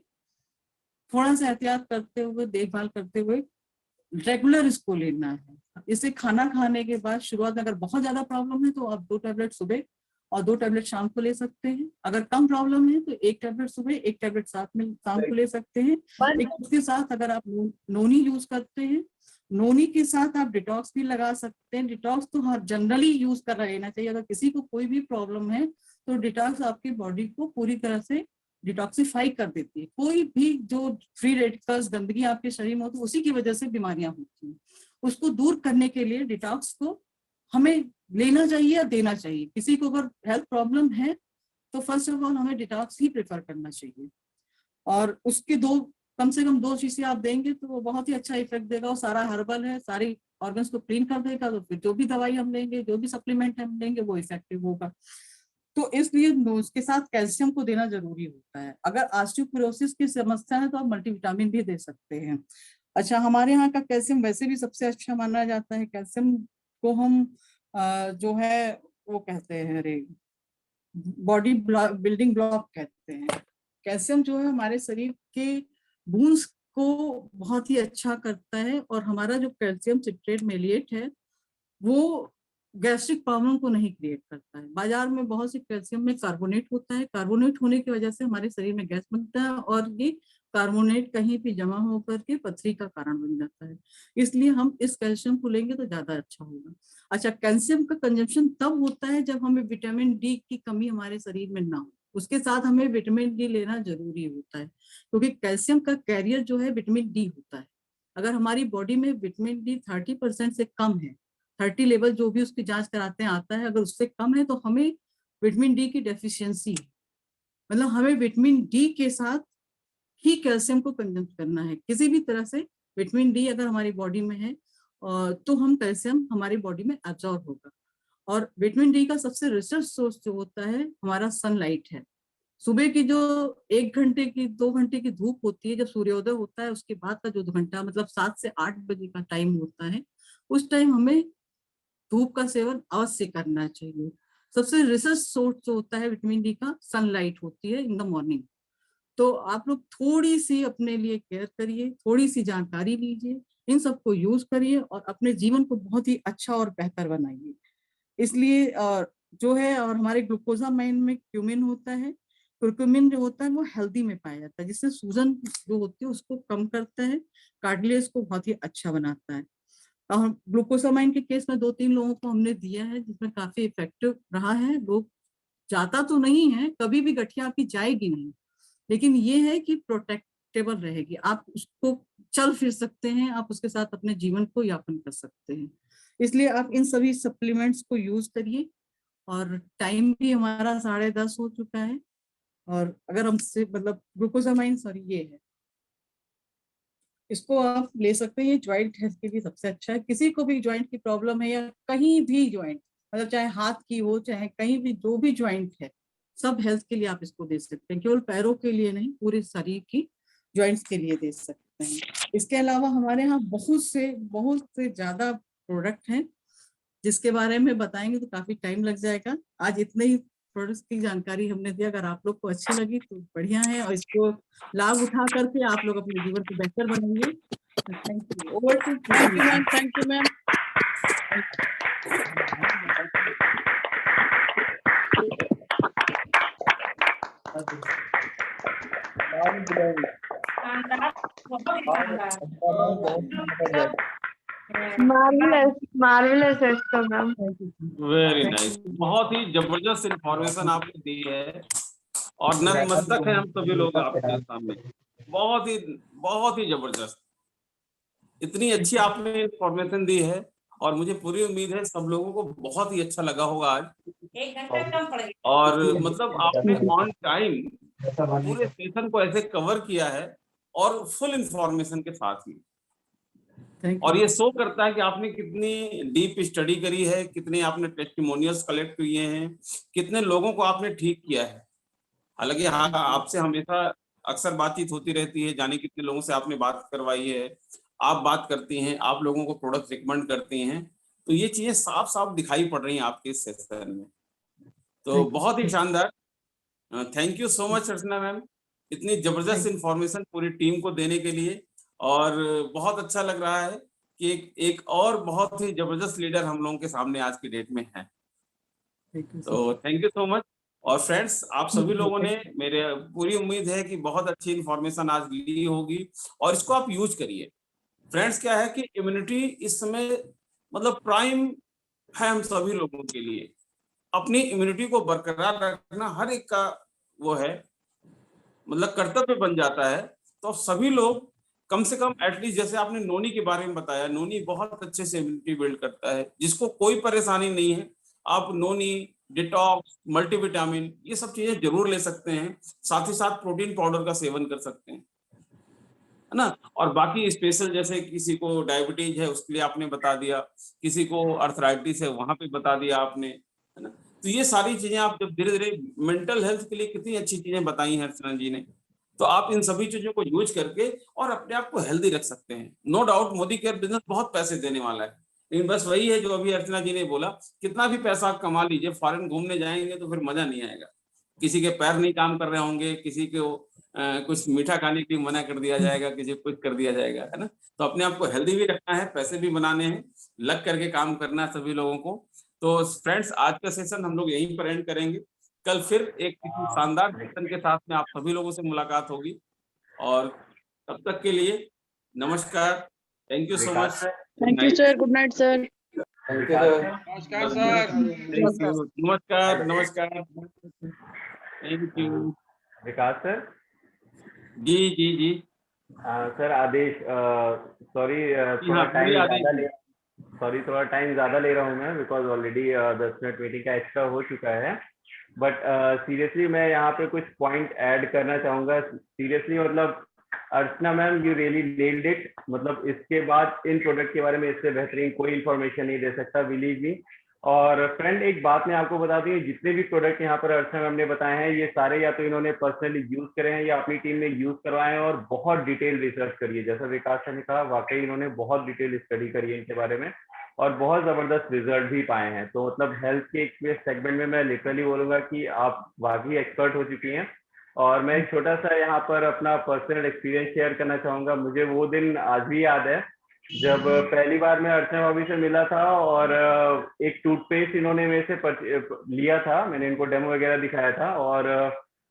थोड़ा सा एहतियात करते हुए, देखभाल करते हुए रेगुलर इसको लेना है। इसे खाना खाने के बाद शुरुआत में अगर बहुत ज्यादा प्रॉब्लम है तो आप 2 टैबलेट सुबह और 2 टैबलेट शाम को ले सकते हैं। अगर कम प्रॉब्लम है तो 1 टैबलेट सुबह, 1 टैबलेट साथ में शाम को ले सकते हैं। एक उसके साथ अगर आप नोनी यूज करते हैं, नोनी के साथ आप डिटॉक्स भी लगा सकते हैं। डिटॉक्स तो हर जनरली यूज कर लेना चाहिए। अगर किसी को कोई भी प्रॉब्लम है तो डिटॉक्स आपकी बॉडी को पूरी तरह से डिटॉक्सिफाई कर देती है। कोई भी जो फ्री रेडिकल्स गंदगी आपके शरीर में होती है उसी की वजह से बीमारियां होती हैं। उसको दूर करने के लिए डिटॉक्स को हमें लेना चाहिए या देना चाहिए। किसी को अगर हेल्थ प्रॉब्लम है तो फर्स्ट ऑफ ऑल हमें डिटॉक्स ही प्रेफर करना चाहिए, और उसके कम से कम 2 चीजें आप देंगे तो वो बहुत ही अच्छा इफेक्ट देगा। और सारा हर्बल है, सारी ऑर्गन्स को क्लीन कर देगा, तो फिर जो भी दवाई हम लेंगे, जो भी सप्लीमेंट हम लेंगे, वो इफेक्टिव होगा। तो इसलिए उसके साथ कैल्शियम को देना जरूरी होता है। अगर ऑस्टियोपोरोसिस की समस्या है तो आप मल्टीविटामिन भी दे सकते हैं। अच्छा, हमारे यहाँ का कैल्शियम वैसे भी सबसे अच्छा माना जाता है। कैल्शियम को हम जो है वो कहते हैं, अरे बॉडी बिल्डिंग ब्लॉक कहते हैं। कैल्शियम जो है हमारे शरीर के बोन्स को बहुत ही अच्छा करता है, और हमारा जो कैल्शियम सिट्रेट मेलिएट है वो गैस्ट्रिक प्रॉब्लम को नहीं क्रिएट करता है। बाजार में बहुत से कैल्शियम में कार्बोनेट होता है, कार्बोनेट होने की वजह से हमारे शरीर में गैस बनता है, और ये कार्बोनेट कहीं भी जमा होकर के पथरी का कारण बन जाता है। इसलिए हम इस कैल्शियम को लेंगे तो ज्यादा अच्छा होगा। अच्छा, कैल्शियम का कंजम्पशन तब होता है जब हमें विटामिन डी की कमी हमारे शरीर में ना हो। उसके साथ हमें विटामिन डी लेना जरूरी होता है, क्योंकि कैल्शियम का कैरियर जो है विटामिन डी होता है। अगर हमारी बॉडी में विटामिन डी 30% से कम है, 30 लेवल जो भी उसकी जांच कराते हैं आता है, अगर उससे कम है तो हमें विटामिन डी की डेफिशिएंसी है। मतलब हमें विटामिन डी के साथ ही कैल्शियम को कंज्यूम करना है। किसी भी तरह से विटामिन डी अगर हमारी बॉडी में है तो हम कैल्शियम हमारी बॉडी में एब्जॉर्ब होगा। और विटामिन डी का सबसे रिसर्च सोर्स जो होता है हमारा सनलाइट है। सुबह की जो 1 घंटे की 2 घंटे की धूप होती है, जब सूर्योदय होता है उसके बाद का जो 2 घंटा, मतलब 7 से 8 बजे का टाइम होता है, उस टाइम हमें धूप का सेवन अवश्य करना चाहिए। सबसे रिसर्च सोर्स जो होता है विटामिन डी का सनलाइट होती है इन द मॉर्निंग। तो आप लोग थोड़ी सी अपने लिए केयर करिए, थोड़ी सी जानकारी लीजिए, इन सबको यूज करिए और अपने जीवन को बहुत ही अच्छा और बेहतर बनाइए। इसलिए जो है, और हमारे ग्लूकोसामाइन में क्यूमिन होता है। कुरकुमिन जो होता है वो हेल्दी में पाया जाता है, जिससे सूजन जो होती है उसको कम करता है, कार्टिलेज को बहुत ही अच्छा बनाता है। और ग्लूकोसामाइन के केस में 2-3 लोगों को हमने दिया है जिसमें काफी इफेक्टिव रहा है। लोग जाता तो नहीं है, कभी भी गठिया आपकी जाएगी नहीं, लेकिन ये है कि प्रोटेक्टेबल रहेगी, आप उसको चल फिर सकते हैं, आप उसके साथ अपने जीवन को यापन कर सकते हैं। इसलिए आप इन सभी सप्लीमेंट्स को यूज करिए। और टाइम भी हमारा 10:30 हो चुका है, और अगर हमसे मतलब ग्लूकोसामाइन सॉरी ये है, इसको आप ले सकते हैं। ये ज्वाइंट हेल्थ के लिए सबसे अच्छा है। किसी को भी ज्वाइंट की प्रॉब्लम है या कहीं भी ज्वाइंट, मतलब चाहे हाथ की हो चाहे कहीं भी जो भी ज्वाइंट है, सब हेल्थ के लिए आप इसको दे सकते हैं। केवल पैरों के लिए नहीं, पूरे शरीर की ज्वाइंट्स के लिए दे सकते हैं। इसके अलावा हमारे यहाँ बहुत से ज्यादा प्रोडक्ट हैं जिसके बारे में बताएंगे तो काफी टाइम लग जाएगा। आज इतने ही प्रोडक्ट्स की जानकारी हमने दी, अगर आप लोग को अच्छी लगी तो बढ़िया है, और इसको लाभ उठा करके आप लोग अपने जीवन को बेहतर बनाएंगे। Thank you. Over to thank you ma'am, thank you ma'am. Marvellous marvellous है इसका मैम। वेरी नाइस, बहुत ही जबरदस्त इंफॉर्मेशन आपने दी है और नतमस्तक है हम सभी लोग आपके सामने। बहुत ही जबरदस्त, इतनी अच्छी आपने इंफॉर्मेशन दी है और मुझे पूरी उम्मीद है सब लोगों को बहुत ही अच्छा लगा होगा आज। 1 घंटा कम पड़ गया। और मतलब आपने ऑन टाइम पूरे सेशन को ऐसे कवर किया है और फुल इंफॉर्मेशन के साथ ही, और ये शो करता है कि आपने कितनी डीप स्टडी करी है, कितने आपने टेस्टिमोनियल्स कलेक्ट किए हैं, कितने लोगों को आपने ठीक किया है। हालांकि हाँ, आपसे हमेशा अक्सर बातचीत होती रहती है, जाने कितने लोगों से आपने बात करवाई है, आप बात करती हैं, आप लोगों को प्रोडक्ट रिकमेंड करती हैं, तो ये चीजें साफ साफ दिखाई पड़ रही हैं आपके इस सेशन में, तो बहुत ही शानदार। Thank you so much Archana ma'am, इतनी जबरदस्त इंफॉर्मेशन पूरी टीम को देने के लिए, और बहुत अच्छा लग रहा है कि एक और बहुत ही जबरदस्त लीडर हम लोगों के सामने आज की डेट में है। तो थैंक यू सो मच। और फ्रेंड्स, आप सभी लोगों ने, मेरे पूरी उम्मीद है कि बहुत अच्छी इंफॉर्मेशन आज ली होगी और इसको आप यूज करिए। फ्रेंड्स, क्या है कि इम्यूनिटी इस समय मतलब प्राइम है हम सभी लोगों के लिए। अपनी इम्यूनिटी को बरकरार रखना हर एक का वो है, मतलब कर्तव्य बन जाता है। तो सभी लोग कम से कम एटलीस्ट, जैसे आपने नोनी के बारे में बताया, नोनी बहुत अच्छे से इम्यूनिटी बिल्ड करता है। जिसको कोई परेशानी नहीं है, आप नोनी, डिटॉक्स, मल्टीविटामिन, ये सब चीजें जरूर ले सकते हैं। साथ ही साथ प्रोटीन पाउडर का सेवन कर सकते हैं, है ना। और बाकी स्पेशल, जैसे किसी को डायबिटीज है उसके लिए आपने बता दिया, किसी को अर्थराइटिस है वहां पे बता दिया आपने, है ना। तो ये सारी चीजें आप जब धीरे धीरे, मेंटल हेल्थ के लिए कितनी अच्छी चीजें बताई हैं अर्चना जी ने, तो आप इन सभी चीजों को यूज करके और अपने आप को हेल्दी रख सकते हैं। No doubt Modi care business बहुत पैसे देने वाला है, लेकिन बस वही है जो अभी अर्चना जी ने बोला, कितना भी पैसा आप कमा लीजिए, फॉरेन घूमने जाएंगे तो फिर मजा नहीं आएगा। किसी के पैर नहीं काम कर रहे होंगे, किसी को कुछ मीठा खाने के लिए मना कर दिया जाएगा, किसी को कुछ कर दिया जाएगा, है ना। तो अपने आप को हेल्दी भी रखना है, पैसे भी बनाने हैं, लग करके काम करना है सभी लोगों को। तो फ्रेंड्स, आज का सेशन हम लोग यहीं पर एंड करेंगे। कल फिर एक किसी शानदार सेशन के साथ में आप सभी लोगों से मुलाकात होगी, और तब तक के लिए नमस्कार, thank you so much. Thank you sir, good night sir. नमस्कार सर। नमस्कार नमस्कार, थैंक यू। विकास सर। जी जी जी सर आदेश, सॉरी थोड़ा टाइम ज़्यादा ले रहा हूँ मैं, बिकॉज ऑलरेडी 10 मिनट मीटिंग का एक्स्ट्रा हो चुका है। बट सीरियसली मैं यहाँ पे कुछ पॉइंट ऐड करना चाहूँगा। सीरियसली मतलब Archana ma'am, you really nailed it. मतलब इसके बाद इन प्रोडक्ट के बारे में इससे बेहतरीन कोई इन्फॉर्मेशन नहीं दे सकता, बिलीव मी। और फ्रेंड, एक बात मैं आपको बता दूं, जितने भी प्रोडक्ट यहाँ पर अर्चना मैम ने बताए हैं, ये सारे या तो इन्होंने पर्सनली यूज करे हैं या अपनी टीम ने यूज करवाए हैं, और बहुत डिटेल रिसर्च करी है। जैसा विकास सर ने कहा, वाकई इन्होंने बहुत डिटेल स्टडी करी है इनके बारे में, और बहुत जबरदस्त रिजल्ट भी पाए हैं। तो मतलब हेल्थ के एक सेगमेंट में मैं लिटरली बोलूंगा कि आप वाकई एक्सपर्ट हो चुकी हैं। और मैं एक छोटा सा यहाँ पर अपना पर्सनल एक्सपीरियंस शेयर करना चाहूंगा। मुझे वो दिन आज भी याद है जब पहली बार मैं अर्चना भाभी से मिला था, और एक टूथपेस्ट इन्होंने मेरे से लिया था। मैंने इनको डेमो वगैरह दिखाया था, और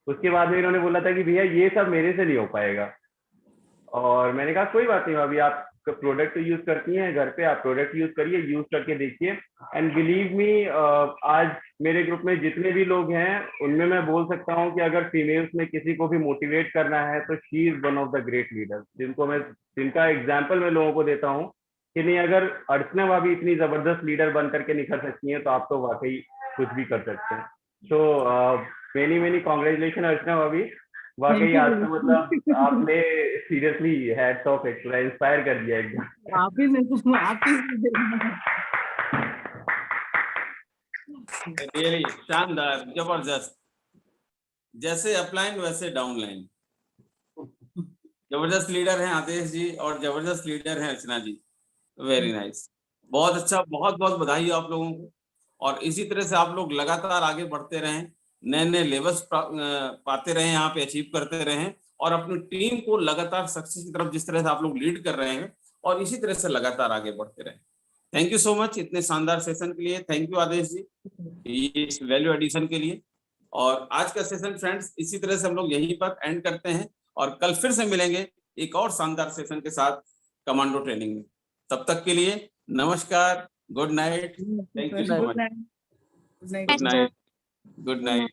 उसके बाद में इन्होंने बोला था कि भैया ये सब मेरे से नहीं हो पाएगा। और मैंने कहा कोई बात नहीं भाभी, आप प्रोडक्ट यूज करती हैं घर पे, आप प्रोडक्ट यूज करिए, यूज करके देखिए। एंड बिलीव मी, आज मेरे ग्रुप में जितने भी लोग हैं उनमें मैं बोल सकता हूं कि अगर फीमेल्स में किसी को भी मोटिवेट करना है तो she is one of the great leaders, जिनका एग्जाम्पल मैं लोगों को देता हूँ कि नहीं, अगर अर्चना भाभी इतनी जबरदस्त लीडर बन करके निखर सकती हैं तो आप तो वाकई कुछ भी कर सकते हैं। सो मेनी कॉन्ग्रेचुलेशन अर्चना भाभी, वाकई आज तो मतलब आपने सीरियसली हैट्स ऑफ, पूरा इंस्पायर कर दिया एकदम। आप ही रियली शानदार, जबरदस्त, जैसे अपलाइन वैसे डाउनलाइन। जबरदस्त लीडर हैं आदेश जी, और जबरदस्त लीडर हैं अर्चना जी, वेरी नाइस। बहुत अच्छा, बहुत बहुत बधाई आप लोगों को। और इसी तरह से आप लोग लगातार आगे बढ़ते रहें, नए नए लेवल्स पाते रहें, यहाँ पे अचीव करते रहें, और अपनी टीम को लगातार सक्सेस की तरफ जिस तरह से आप लोग लीड कर रहे हैं, और इसी तरह से लगातार आगे बढ़ते रहें। थैंक यू सो मच इतने शानदार सेशन के लिए। थैंक यू आदेश जी इस वैल्यू एडिशन के लिए। और आज का सेशन फ्रेंड्स इसी तरह से हम लोग यहीं पर एंड करते हैं, और कल फिर से मिलेंगे एक और शानदार सेशन के साथ कमांडो ट्रेनिंग में। तब तक के लिए नमस्कार, good night, thank you so much, good night. Good night, good night.